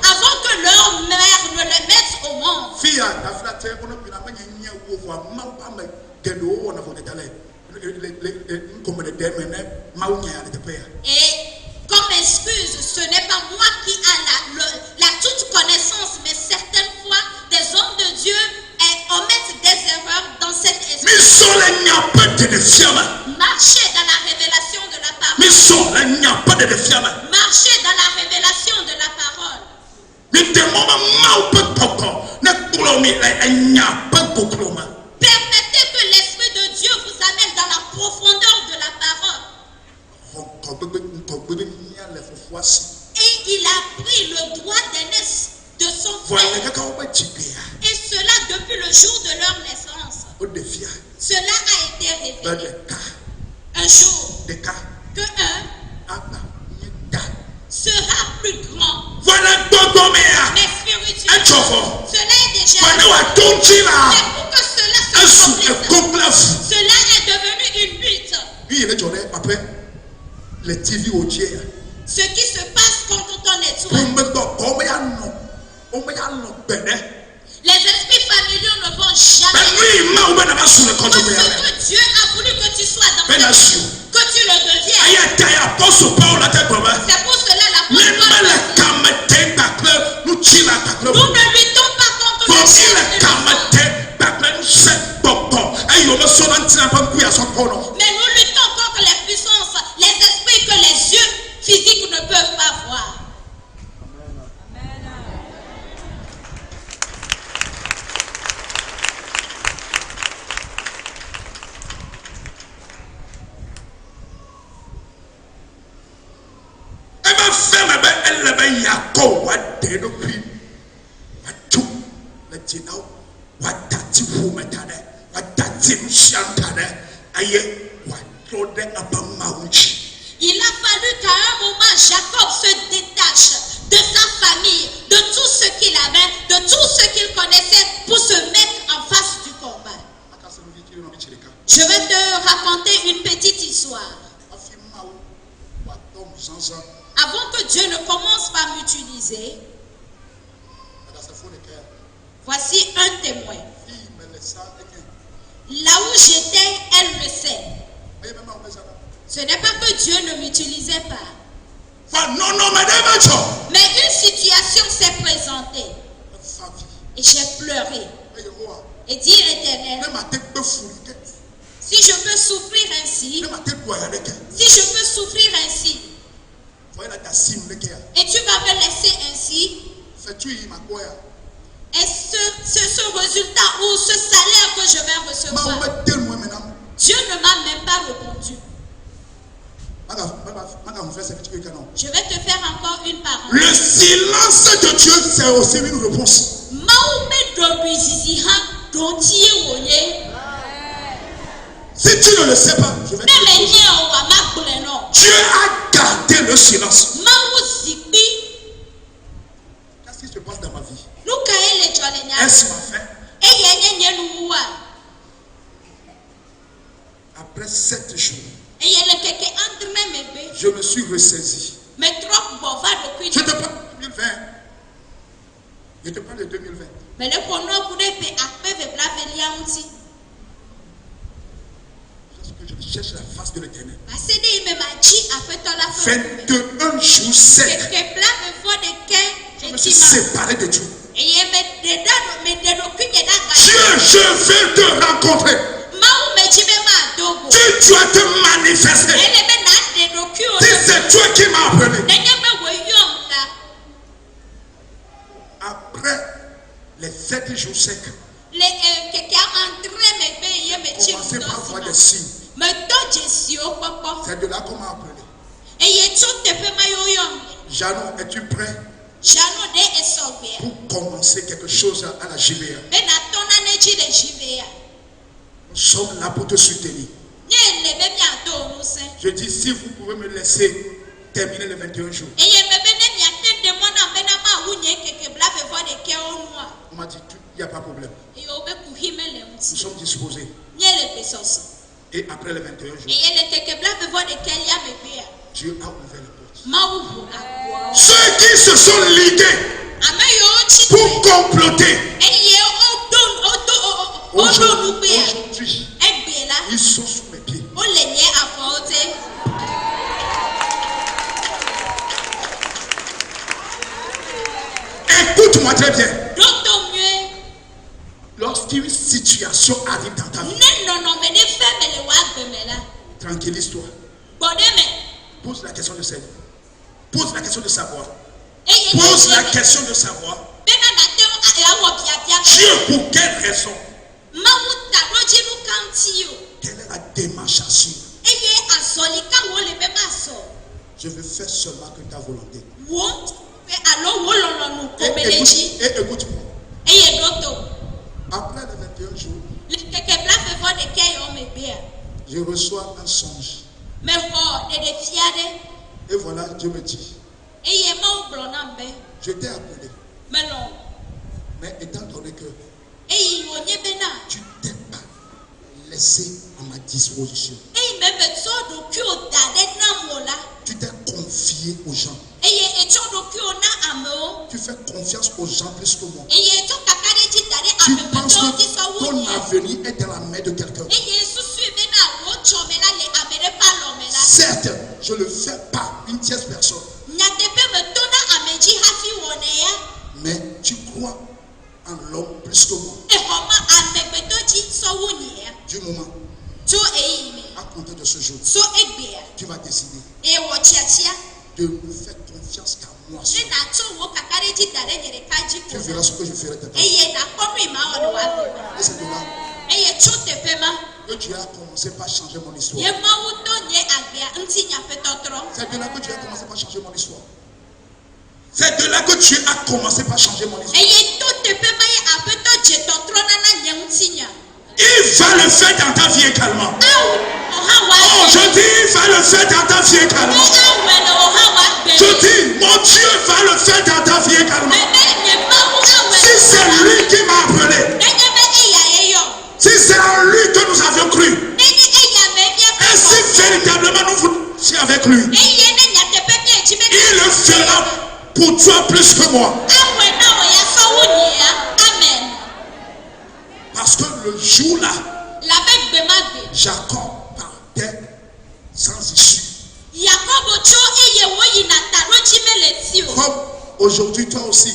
Avant que leur mère ne les mette au monde. Et comme excuse, ce n'est pas moi qui a la toute connaissance, mais certaines fois, des hommes de Dieu omettent des erreurs dans cette espèce. Marchez dans la révélation de la parole. Marchez dans la révélation de la parole. Permettez que l'Esprit de Dieu vous amène dans la profondeur de la parole. Et il a pris le droit d'aînesse de son frère. Et cela sera plus grand. Voilà Mais spirituellement, cela est déjà. Mais pour que cela se complète, cela est devenu une lutte. Ce qui se passe quand on est toi. Les esprits familiaux ne vont jamais. Parce que Dieu a voulu que tu sois dans cette vie, que tu le deviennes. C'est pour cela l'apôtre nous ne luttons pas contre le ciel. Mais nous luttons contre les puissances, les esprits que les yeux physiques ne peuvent pas voir. Il a fallu qu'à un moment Jacob se détache de sa famille, de tout ce qu'il avait, de tout ce qu'il connaissait pour se mettre en face du combat. Je vais te raconter une petite histoire. Avant que Dieu ne commence par m'utiliser, voici un témoin. Là où j'étais, elle le sait. Ce n'est pas que Dieu ne m'utilisait pas. Mais une situation s'est présentée. Et j'ai pleuré. Et dit l'Éternel, si je peux souffrir ainsi, et tu vas me laisser ainsi, et ce résultat ou ce salaire que je vais recevoir, Dieu ne m'a même pas répondu. Je vais te faire encore une parole. Le silence de Dieu, c'est aussi une réponse. Si tu ne le sais pas, je vais te dire. Dieu a gardé le silence. Qu'est-ce qui se passe dans ma vie? Est-ce ma fin? Après 7 jours, je me suis ressaisi. Je te parle de 2020. Je te parle de 2020. Je cherche la face de l'Éternel. 21 jours secs. Je me suis séparé de Dieu. Dieu, je veux te rencontrer. Tu dois te manifester. Si c'est toi qui m'as appelé. Après les 7 jours secs, commencez par voir des signes. C'est de là qu'on m'a appelé. Janon, es-tu prêt pour commencer quelque chose à la JVA? Nous sommes là pour te soutenir. Je dis, si vous pouvez me laisser terminer les 21 jours. On m'a dit, il n'y a pas de problème. Nous sommes disposés. Et après les 21 jours, Dieu a ouvert les portes. Ceux qui se sont ligués pour comploter, aujourd'hui, ils sont sous mes pieds. Écoute-moi très bien. Lorsqu'une situation arrive dans ta vie, tranquillise-toi. Pose la question de savoir. Pose la question de savoir. Pose la question de savoir. Dieu, pour quelle raison? Quelle est la démarche à suivre? Je veux faire seulement que ta volonté. Et écoute-moi. Après les 21 jours, je reçois un songe. Et voilà, Dieu me dit, Je t'ai appelé. Mais étant donné que tu t'es pas laissé à ma disposition, tu t'es confié aux gens. Tu fais confiance aux gens plus que moi. Tu penses que ton avenir est dans la main de quelqu'un. Certes, je ne le fais pas une tierce personne. Mais tu crois en l'homme plus que moi. Du moment, à compter de ce jour, tu vas décider de me faire confiance qu'à moi seul. Tu verras ce que je ferai de toi. Et c'est de là que Dieu a commencé par changer mon histoire. C'est de là que Dieu a commencé par changer mon histoire. C'est de là que Dieu a commencé par changer mon histoire. Il va le faire dans ta vie également. Oh, je dis, il va le faire dans ta vie également. Je dis, mon Dieu va le faire dans ta vie également. Si c'est lui qui m'a appelé, si c'est en lui que nous avions cru, et si véritablement nous voulons avec lui, il le fera pour toi plus que moi. Parce que le jour-là, Jacob partait sans issue. Comme aujourd'hui, toi aussi,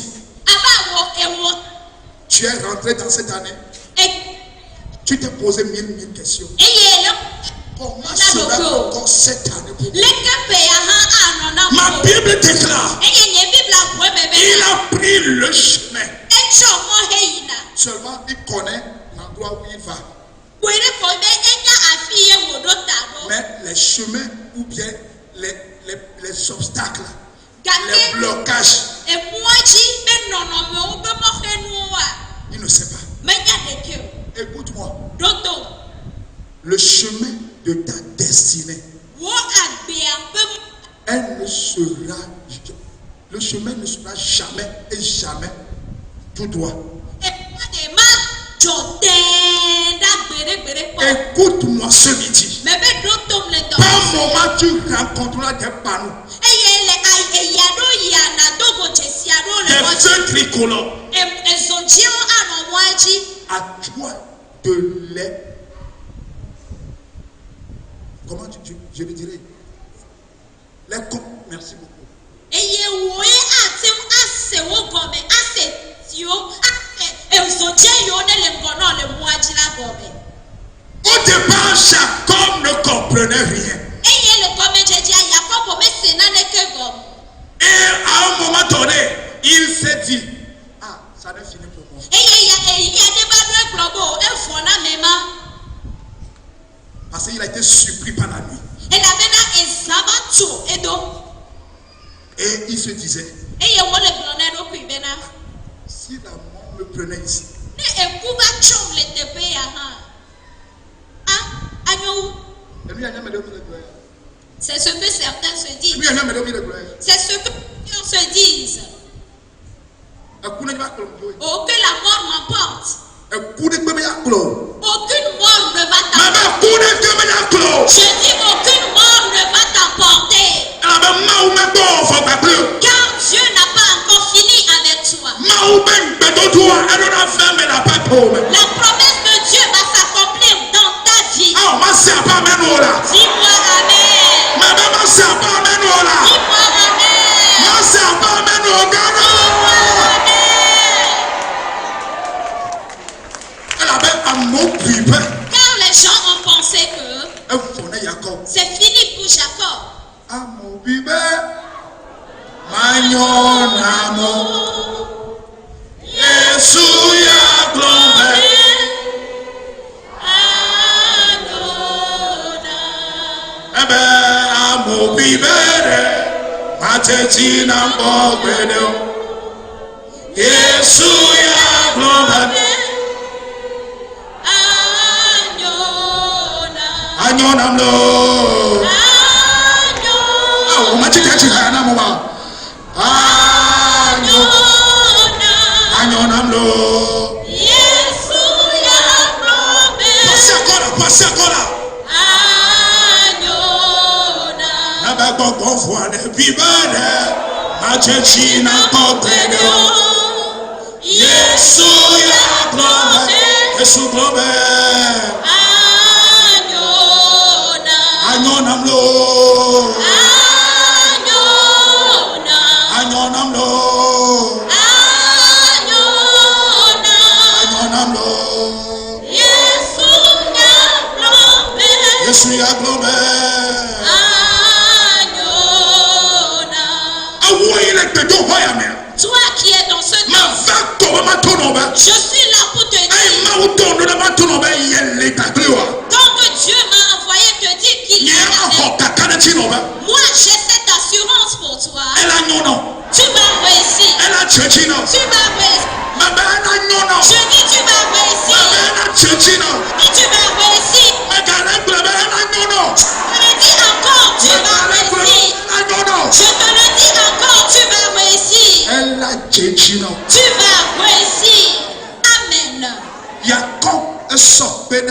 tu es rentré dans cette année. Tu t'es posé mille questions. Comment sera encore cette année pour moi? Ma Bible déclare, il a pris le chemin. Seulement il connaît l'endroit où il va. Mais les chemins ou bien les obstacles, les blocages, il ne sait pas. Écoute-moi. Le chemin de ta destinée, le chemin ne sera jamais et jamais tout droit. Écoute-moi ce midi. Par moment tu rencontreras des panneaux, des feux tricolores. À toi de les, comment je le dirais, les merci beaucoup. Au départ, Jacob ne comprenait rien. Et à un moment donné, il s'est dit, ah, ça n'est fini pour moi. Parce qu'il a été surpris par la nuit. Et il se disait, si la mort me prenait ici, c'est ce que certains se disent. C'est ce que certains se disent. Oh, que la mort m'emporte. Aucune mort ne va t'emporter. Je dis aucune mort ne va t'emporter. Car Dieu n'a pas encore fini avec toi. La promesse de Dieu va s'accomplir dans ta vie. Dis-moi amen. Dis-moi car les gens ont pensé que c'est fini pour Jacob. Majechina Kopeno. Yesu ya globe. Yesu globe. Anyona mlo. Anyona mlo. Anyona mlo. Yesu ya globe. Toi qui es dans ce temps, je suis là pour te dire, quand que Dieu m'a envoyé te dire qu'il est là, moi j'ai cette assurance pour toi. Tu vas réussir. Tu vas réussir. Je dis tu vas réussir. Et tu vas réussir. Je te le dis encore, tu vas réussir. Je te le dis encore, tu vas réussir. Tu vas réussir. Amen. Jacob prit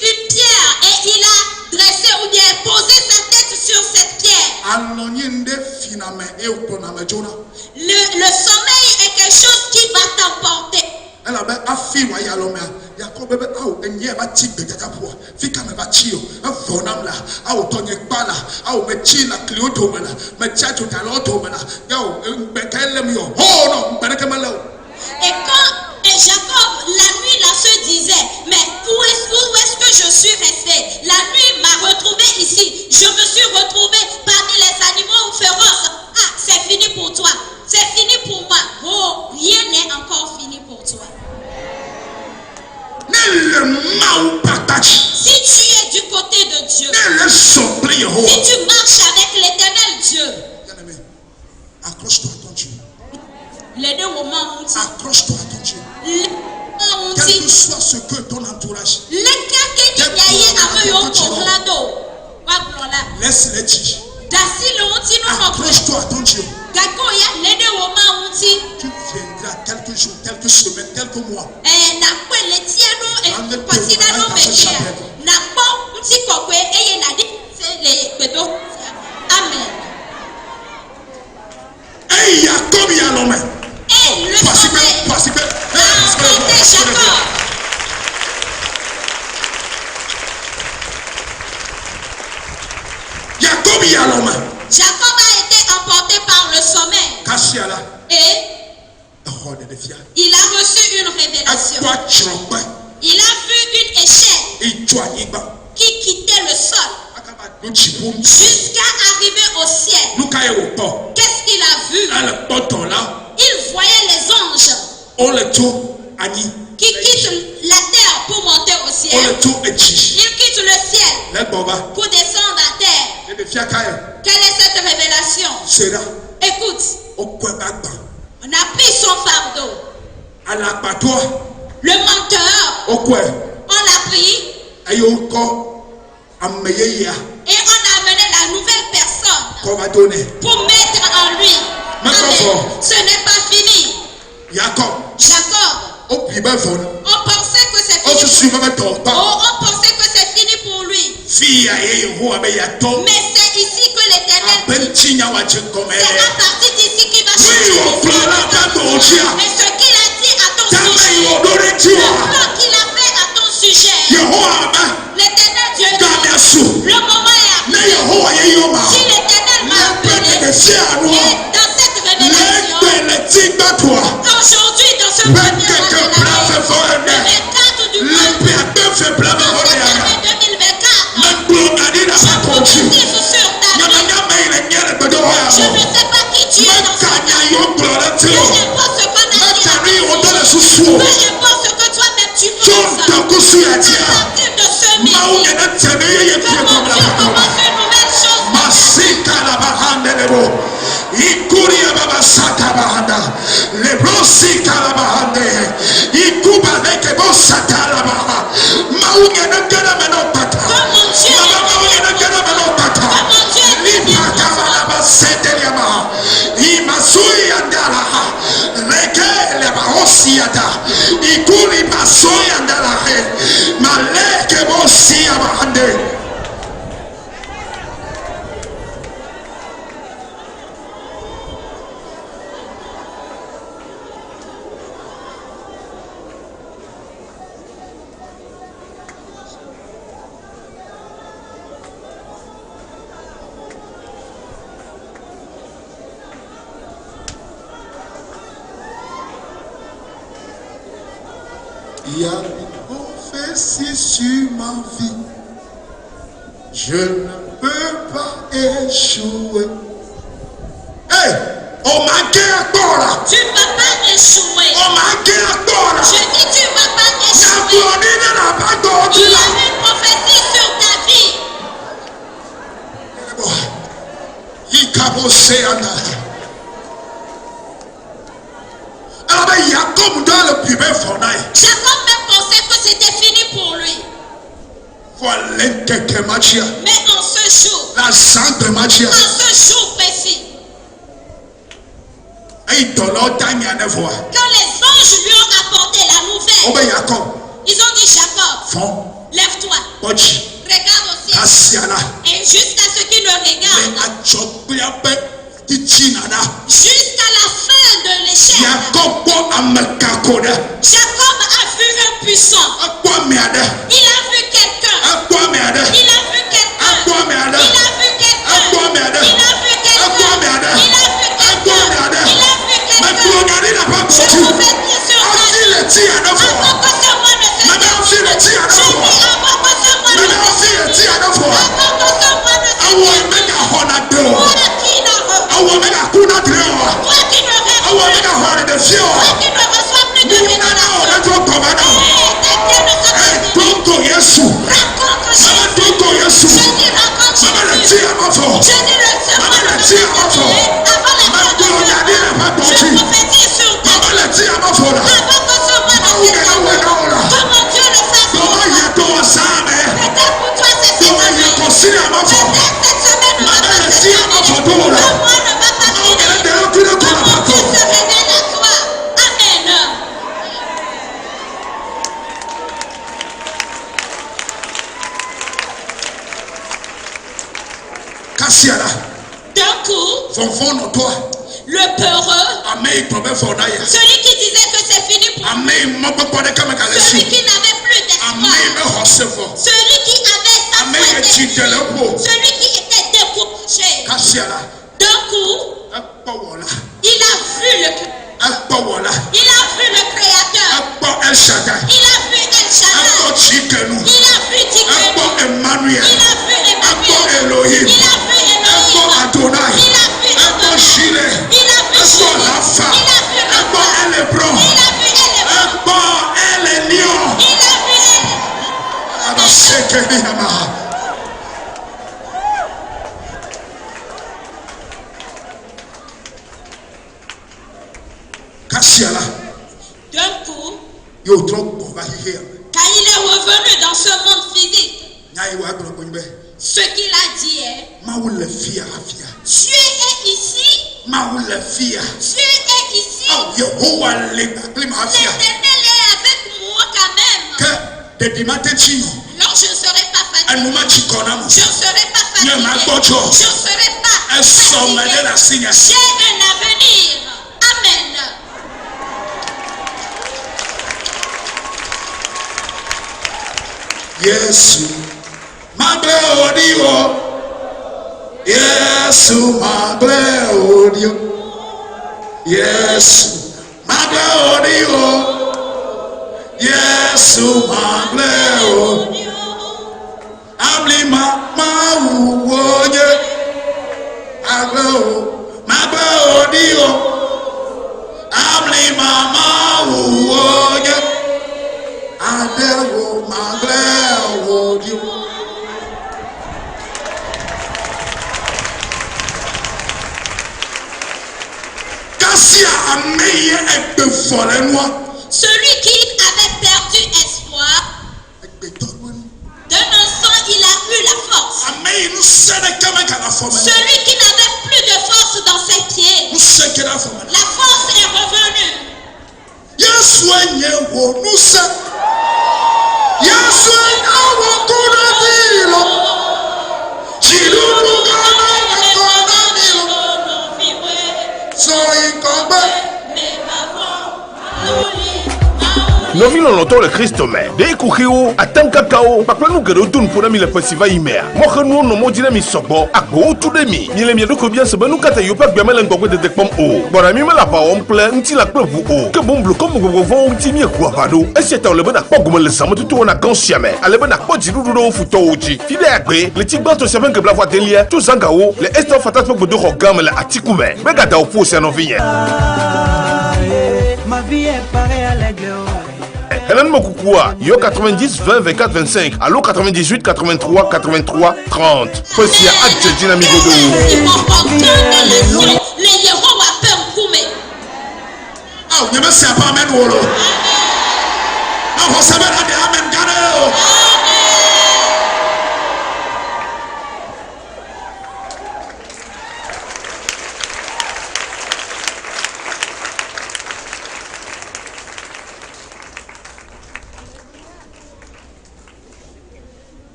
une pierre et il a dressé ou bien posé sa tête sur cette pierre. Le sommeil est quelque chose qui va t'emporter. Et quand Jacob, la nuit là, se disait, mais où est-ce que je suis resté? La nuit m'a retrouvé ici. Je me suis retrouvé parmi les animaux féroces. Ah, c'est fini pour toi. C'est fini pour moi. Oh, rien n'est encore fini pour toi. Si tu es du côté de Dieu, si tu marches avec l'éternel Dieu, accroche-toi à ton Dieu. Les deux moments ont dit. Accroche-toi à ton Dieu. Quel que soit ce que ton entourage. Laisse-les dire. Accroche-toi à ton Dieu. Tu viendras quelques jours, quelques semaines, quelques mois. Amen. Hey, Jacob, il y a l'homme. Hey, le sommeil. Jacob, il y a l'homme. Jacob a été emporté par le sommeil. Et il a reçu une révélation. Il a vu une échelle qui quittait le sol jusqu'à arriver au ciel. Qu'est-ce qu'il a vu? Il voyait les anges qui quittent la terre pour monter au ciel. Ils quittent le ciel pour descendre à terre. Quelle est cette révélation? Écoute, on a pris son fardeau. Le menteur, on l'a pris. Et on a amené la nouvelle personne pour mettre en lui. Amen. Ce n'est pas fini. Jacob, on pensait que c'est fini. On pensait que c'est fini pour lui. Mais c'est ici que l'éternel dit. C'est à partir d'ici qu'il va changer. Et ce qu'il a dit à ton sujet, le plan qu'il a fait à ton sujet, l'éternel Dieu dit, le moment est arrivé. Si l'éternel m'a appelé, et dans cette révélation, aujourd'hui dans ce premier mois de l'année, le 24 du mois, en cette année 2024, je prophétise sur ta vie. Je ne sais pas qui tu es dans cette année. Peu importe ce qu'on a dit, peu importe ce que toi-même tu penses, à partir de ce midi, que mon Dieu commence une nouvelle chose. Ikuria baba saka bahanda, lebrosi kalabahande, ikuba leke bosata labaha, maunya na gana menopata, maunya na gana menopata, lipaka malaba sete yamaha, imasui andalaha, leke lebahosi yada, ikuli masoi andalahe, maleke bosi yamahande. Il y a une prophétie sur ma vie. Je ne peux pas échouer. Hey! On m'a gagné là. Tu ne vas pas échouer. On m'a gagné là. Je dis tu ne vas pas échouer. Il y a une prophétie sur ta vie. Alors Jacob dans le puber fornaille. Jacob même pensait que c'était fini pour lui. Mais en ce jour, en ce jour précis, quand les anges lui ont apporté la nouvelle, ils ont dit Jacob, lève-toi, regarde au ciel. Et jusqu'à ce qu'il le regarde, jusqu'à la fin de l'échelle, Jacob a vu un puissant. Il a vu quelqu'un. Il a vu quelqu'un. Il a vu quelqu'un. Il a vu quelqu'un. Il a vu quelqu'un. Il a vu quelqu'un. Je prophétise sur ta vie. Avant que ce mois ne se termine. Je dis avant que ce mois ne se termine. Avant que ce mois ne se termine. Toi qui ne rêves plus. Toi qui ne reçois plus de révélation. Rencontre Jésus. Rencontre Jésus. Je dis rencontre Jésus. Je dis le serment de février avant la fin de Dieu. Je prophétise sur ta vie. Avant que ce mois ne se termine. Comment Dieu le fasse pour toi. Peut-être pour toi c'est cette année. Peut-être cette semaine ne va pas se terminer. Le mois ne va pas finir. Comment Dieu se révèle à toi. Amen. D'un coup, le peureux, celui qui disait que c'est fini pour lui, celui qui n'avait plus d'espoir, celui qui avait sa foi, celui qui était découragé, d'un coup, il a vu le Créateur, il a vu El Shaddai, il a vu Tikenu, il a vu Emmanuel, il a vu Elohim, il a vu Adonai, il a vu Chile, il a vu Rafa, il a vu Rafa, Elebron, il a vu Elenion, il a vu d'un coup, quand il est revenu dans ce monde physique, ce qu'il a dit est Dieu est ici. Dieu est ici. L'éternel est avec moi quand même. Alors je ne serai pas fatigué. Je ne serai pas fatigué. Je ne serai pas fatigué. J'ai un avenir. Amen. Yesu magbe odio. Yesu magbe odio. Yesu magbe odio. Yesu magbe odio. Ablima mawuoye. Magbe odio. Ablima mawuoye. Adewo magbe odio. Celui qui avait perdu espoir, d'un instant il a eu la force. Celui qui n'avait plus de force dans ses pieds, la force est revenue. Novi longtemps le Christ mais. Dès qu'on attend cacao, pas nous que retourne pour ami le festival immédiat. Moi nous no modina mi sobo, agbo tout demi. Ni le mieux que bien se banu kata yo pas bien mal ngoko de pom o. Bon ami me la pa on plein nti la peu vous o. Que bon bleu comme vous vont nti mi kwa bado. Et c'est le bon akpo gomo le samu tout on a consciemment. Ale bon akpo jiru do futo oji. Fide agbe, le tigba to seven que bla voix delia, tout zangao, le eston fatat pour do rogam le atikume. Begada au pour c'est non vient. Ma vie est pareille à l'aigle. Hélène Mokoukoua, yo 90 20 24 25, allo 98 83 83 30. Fosia Adje Dynamique Godo. Ah, vous ne savez pas amen wolo. Ah, vous savez pas amen gane.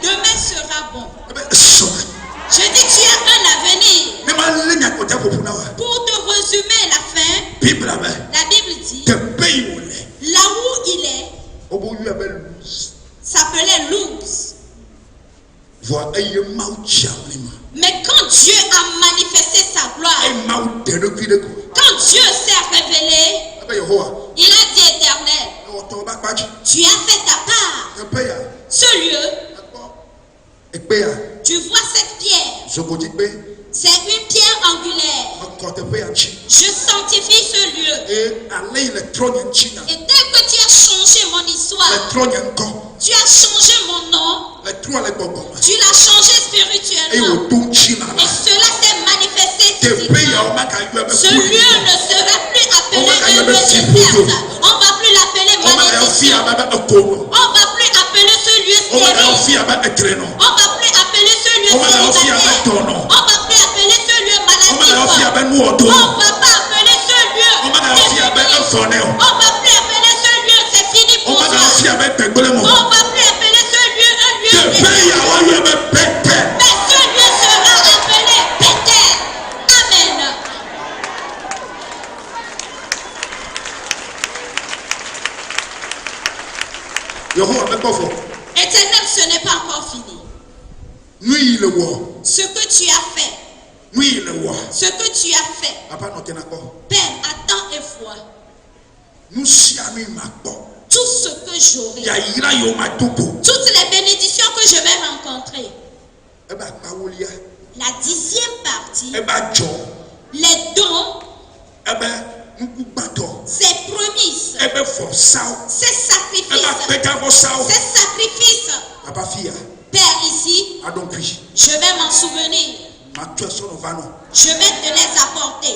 Demain sera bon. Je dis tu as un avenir. Pour te résumer la fin, la Bible dit là où il est s'appelait Luz. Mais quand Dieu a manifesté sa gloire, quand Dieu s'est révélé, il a dit Éternel, tu as fait ta part. Ce lieu, tu vois cette pierre, c'est une pierre angulaire. Je sanctifie ce lieu. Et dès que tu as changé mon histoire, tu as changé mon nom, tu l'as changé spirituellement, et cela s'est manifesté physiquement. Ce lieu ne sera plus appelé un lieu de perte. On ne va plus l'appeler malédiction. On ne va plus appeler ce lieu stérile. On ne va plus appeler ce lieu célibataire. On ne va plus appeler ce lieu maladif. On ne va pas appeler ce lieu défini. On ne va plus appeler ce lieu c'est fini pour toi. On ne va plus appeler ce lieu un lieu défini. Mais ce lieu sera appelé Bethel. Amen. Éternel, ce n'est pas encore fini. Ce que tu as fait. Ce que tu as fait. Père, attends et vois. Tout ce que j'aurai. Toutes les bénédictions que je vais rencontrer. La 10e partie. Les dons. Ces promises. Ces sacrifices. Ces sacrifices. Père, ici, je vais m'en souvenir. Je vais te les apporter.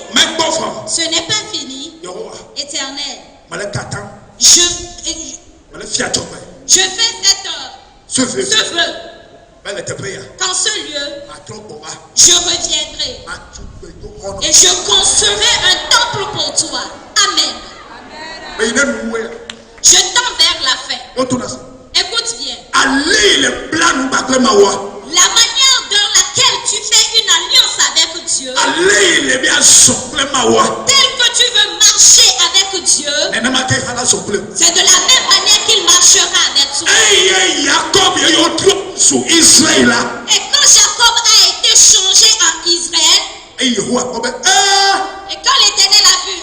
Ce n'est pas fini. Éternel. Je fais ce vœu. Quand ce lieu, je reviendrai. Et je construirai un temple pour toi. Amen. Je tends vers la fin. Écoute bien. La manière dans laquelle tu fais une alliance avec Dieu, tel que tu veux marcher avec Dieu, c'est de la même manière qu'il marchera avec toi. Et quand Jacob a été changé en Israël, et quand l'Éternel a vu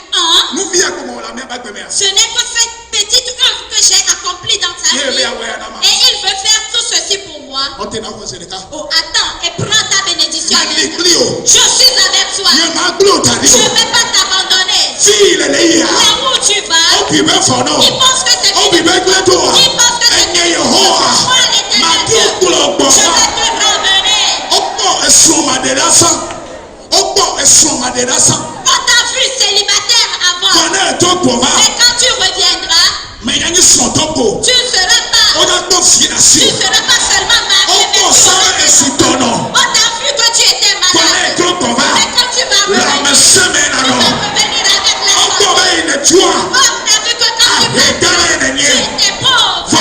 ce n'est que cette petite œuvre que j'ai accomplie dans ta vie, et il veut faire tout ceci pour moi. Oh, attends, et prends ta bénédiction avec moi. Je suis avec toi. Je ne vais pas t'abandonner. Là où tu vas, il pense que c'est fini. Il pense que c'est fini. Moi, l'Éternel Dieu, je vais te ramener. On t'a vu célibataire avant. Mais quand tu reviendras, tu ne seras pas seulement marié, mais on t'a vu que tu étais malade. Mais quand tu vas revenir avec la santé. On t'a vu que quand tu vas tu étais pauvre.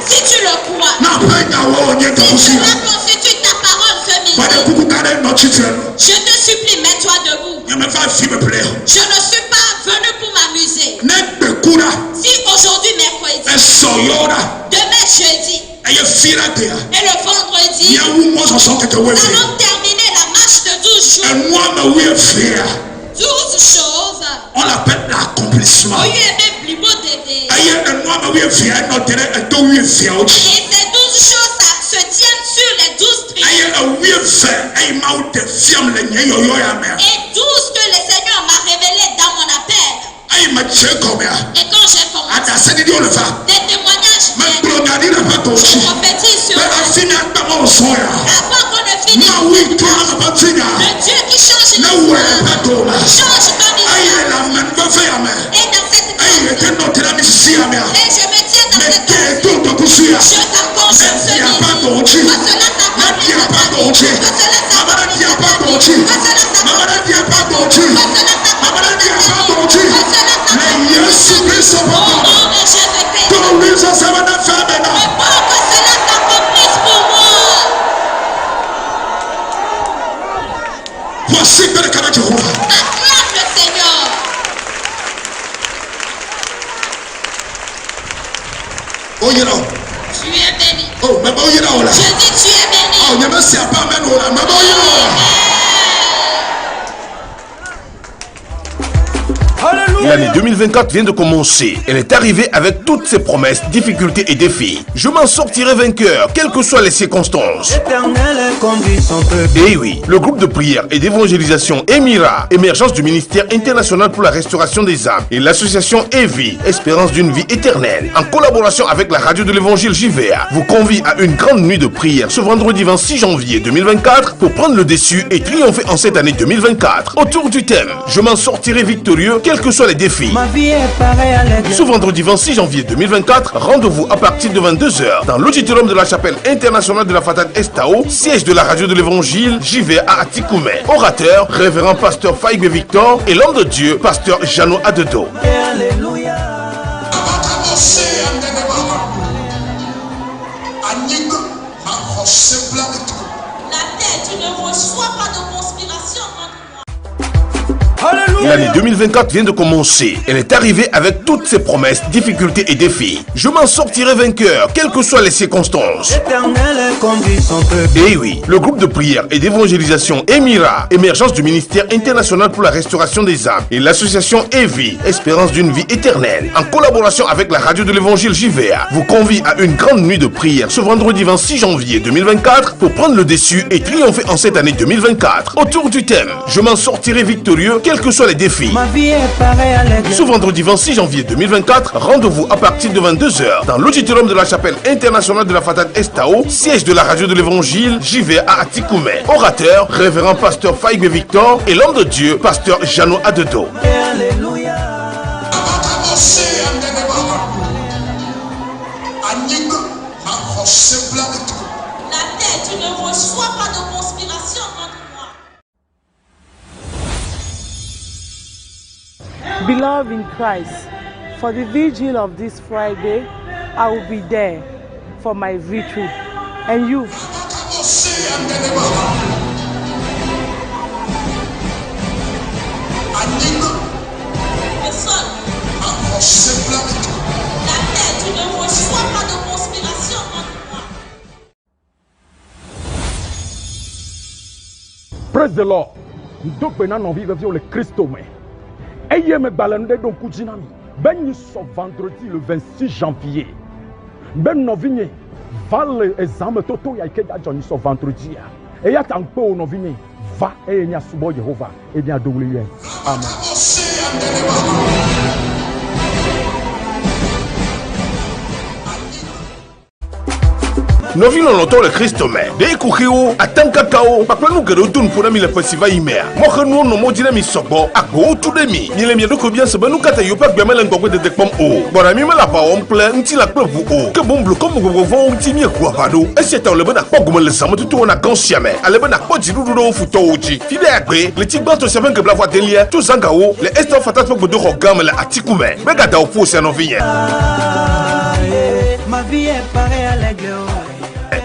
Si tu le crois, si cela constitue ta parole ce midi, je te supplie, mets-toi debout. Je ne suis pas venu pour m'amuser. Si aujourd'hui mercredi, demain jeudi et le vendredi, nous allons terminer la marche de 12 jours. 12 choses. On l'appelle l'accomplissement. Et ces 12 choses se tiennent sur les 12 prières. Et 12 que le Seigneur m'a révélé dans mon appel. Et quand j'ai commencé, des témoignages viennent. Je prophétise sur eux. Avant qu'on ne finisse, le Dieu qui change l'histoire change ton histoire. Et dans cette et je me tiens dans cette position. Je t'accorde ce midi. Que cela t'accomplisse. Que cela t'accomplisse. Au nom de Jésus-Christ. Je veux que cela t'accomplisse pour moi. Acclame le Seigneur. Oh, you know. Tu es béni. Oh, mais bon, you know. Je dis tu es béni. Oh, you must say, pas même, mais bon, you know. L'année 2024 vient de commencer. Elle est arrivée avec toutes ses promesses, difficultés et défis. Je m'en sortirai vainqueur, quelles que soient les circonstances. Et oui, le groupe de prière et d'évangélisation Émira, émergence du ministère international pour la restauration des âmes, et l'association EVI, espérance d'une vie éternelle, en collaboration avec la radio de l'évangile JVA, vous convie à une grande nuit de prière ce vendredi 26 janvier 2024 pour prendre le dessus et triompher en cette année 2024. Autour du thème, je m'en sortirai victorieux, quels que soient les défis. Ce vendredi 26 janvier 2024, rendez-vous à partir de 22h dans l'auditorium de la chapelle internationale de la Fatade Estao, siège de la radio de l'évangile JVA à Atikoumé. Orateur, révérend pasteur Faïgue Victor et l'homme de Dieu, pasteur Jano Adedo. Alléluia. La terre, tu ne reçois pas de conspiration contre moi. L'année 2024 vient de commencer. Elle est arrivée avec toutes ses promesses, difficultés et défis. Je m'en sortirai vainqueur, quelles que soient les circonstances. Et oui, le groupe de prière et d'évangélisation Émira, émergence du ministère international pour la restauration des âmes, et l'association EVI, espérance d'une vie éternelle, en collaboration avec la radio de l'évangile JVA, vous convie à une grande nuit de prière ce vendredi 26 janvier 2024 pour prendre le dessus et triompher en cette année 2024. Autour du thème, je m'en sortirai victorieux, quels que soient les défis. Ma vie est pareille à l'aigle. Ce vendredi 26 janvier 2024, rendez-vous à partir de 22h dans l'auditorium de la chapelle internationale de la Fatade Estao, siège de la radio de l'évangile JV à Atikoumé. Orateur, révérend pasteur Faïgue Victor et l'homme de Dieu, pasteur Jano Adedo. Alléluia. La terre, tu ne reçois pas de conspiration contre moi. Beloved in Christ, for the vigil of this Friday, I will be there for my victory. And you? La terre, tu ne reçois pas de conspiration contre moi. Praise the Lord. Ndokbe na novi vevi le Christo me. Eye me balende don kujinami. Ben yi so vendredi le 26 janvier. Ben novinye va le examen toto ya ike ya joni so vendredi ya. E ya tankpe o novinye va e nya subo Jehova e nya dowle ye. Amen. Novi l'entend le Christ mais de kukhio atanka kao pakwa nu gero dun pona mi le festival imea mo khanu no mo dina mi sobo agbo tu de mi le mi ko bien se banu kata yo pa gbeme le ngogwe de pom o bora mi me la pa on ple nti la plevu o ke bon blo comme go vont nti mi ku abado e se ta le bana pogum le samu tutu na gansiame ale bana ko jiru do futo oji fide agbe le tigba to se ben ke bla voix delia to zangao le esto fatat po do rogam le atikume bega da opo se no vie. Ma vie est pareille à l'aigle.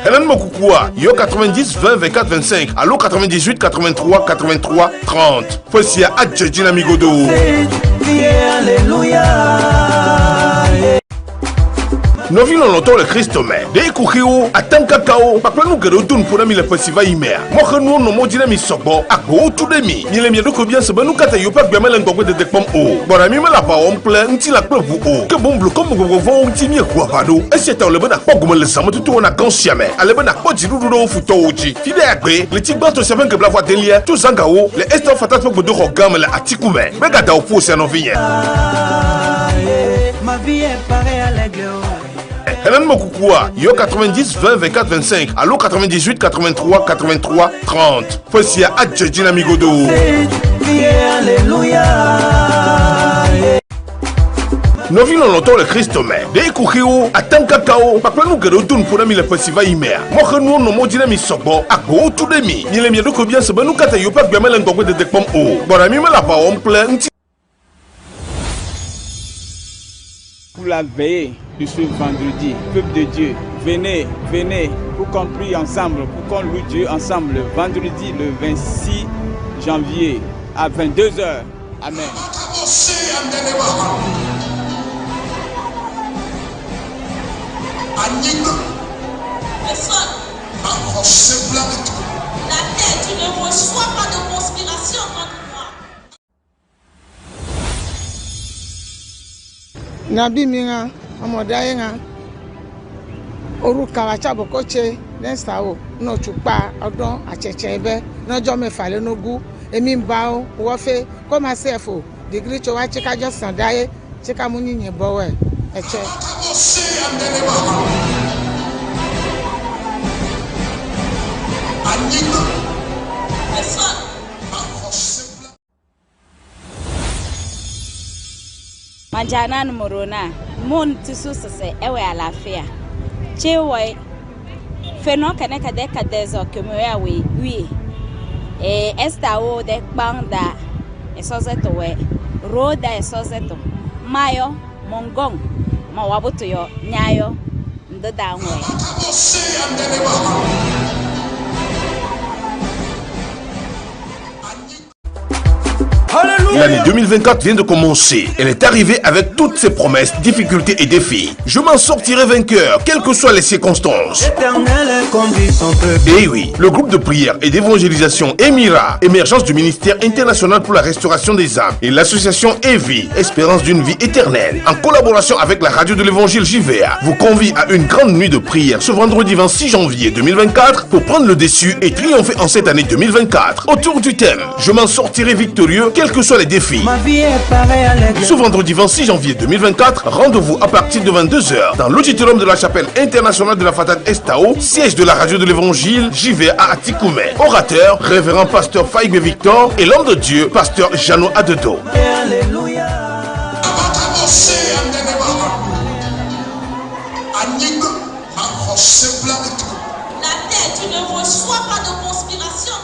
Hélène Mokoukoua, yo 90 20 24 25, allo 98 83 83 30. Fosia Adjedjina Migodo. Alléluia. Novi l'entend le Christ mais de kukhio atanka kao pakwa nu gero dun pona mi le festival imea mo khanu no mo dina mi sobo agbo tu de mi le mi ko bien se banu kata yo pa gbeme le ngogwe de pom o bora mi me la pa on ple nti la plevu o ke bon blo comme go vont nti mi ku abado e se ta le bana pogum le samu tutu na gansiame ale bana ko jiru do futo oji fide agbe le tigba to se ben ke bla voix delia to zangao le esto fatat po do rogam le atikume bega da opo se no vie. Ma vie est pareille à l'aigle. Hélène Mokoukoua, yo 90 20 24 25, allo 98 83 83 30. Fosia Adjedjina Migodo. Alléluia. Novi l'entend le Christ mais de kukhio atanka kao pakwa nu gero dun pona mi le festival imea mo khanu no mo dina mi sobo agbo tu de mi le mi ko bien se banu kata yo pa gbeme le ngogwe de pom o bora mi me la pa on ple nti. Pour la veillée de ce vendredi, peuple de Dieu, venez, venez, pour qu'on prie ensemble, pour qu'on loue Dieu ensemble, le vendredi, le 26 janvier, à 22h. Amen. La terre, tu ne reçois pas de conspiration contre moi. Nabi minga amodaye nga oruka wacha bokoche nesta o no chupa odon acheche ebe nojo mefa le nogu emi nba o wo fe ko ma sefo degree cho wa chika jo sandaye chika munyin bowe eche. Manjana numorona mon tisu sese ewe alafia chewe feno kaneka de kadezo kemoya we wi esta o de banda esozeto we roda esozeto mayo mongong mawabuto yo nyayo ndoda nwe. L'année 2024 vient de commencer. Elle est arrivée avec toutes ses promesses, difficultés et défis. Je m'en sortirai vainqueur, quelles que soient les circonstances. Et oui, le groupe de prière et d'évangélisation Émira, émergence du ministère international pour la restauration des âmes, et l'association EVI, espérance d'une vie éternelle, en collaboration avec la radio de l'évangile JVA, vous convie à une grande nuit de prière ce vendredi 26 janvier 2024 pour prendre le dessus et triompher en cette année 2024. Autour du thème, je m'en sortirai victorieux, quelles que soient les les défis. Ma vie est pareille à l'aigle. Ce vendredi 26 janvier 2024, rendez-vous à partir de 22h dans l'auditorium de la chapelle internationale de la Fatah Estao, siège de la radio de l'évangile JV à Atikoumé. Orateur, révérend pasteur Faïgbe Victor et l'homme de Dieu, pasteur Jano Adedo. Alléluia. La terre, tu ne reçois pas de conspiration.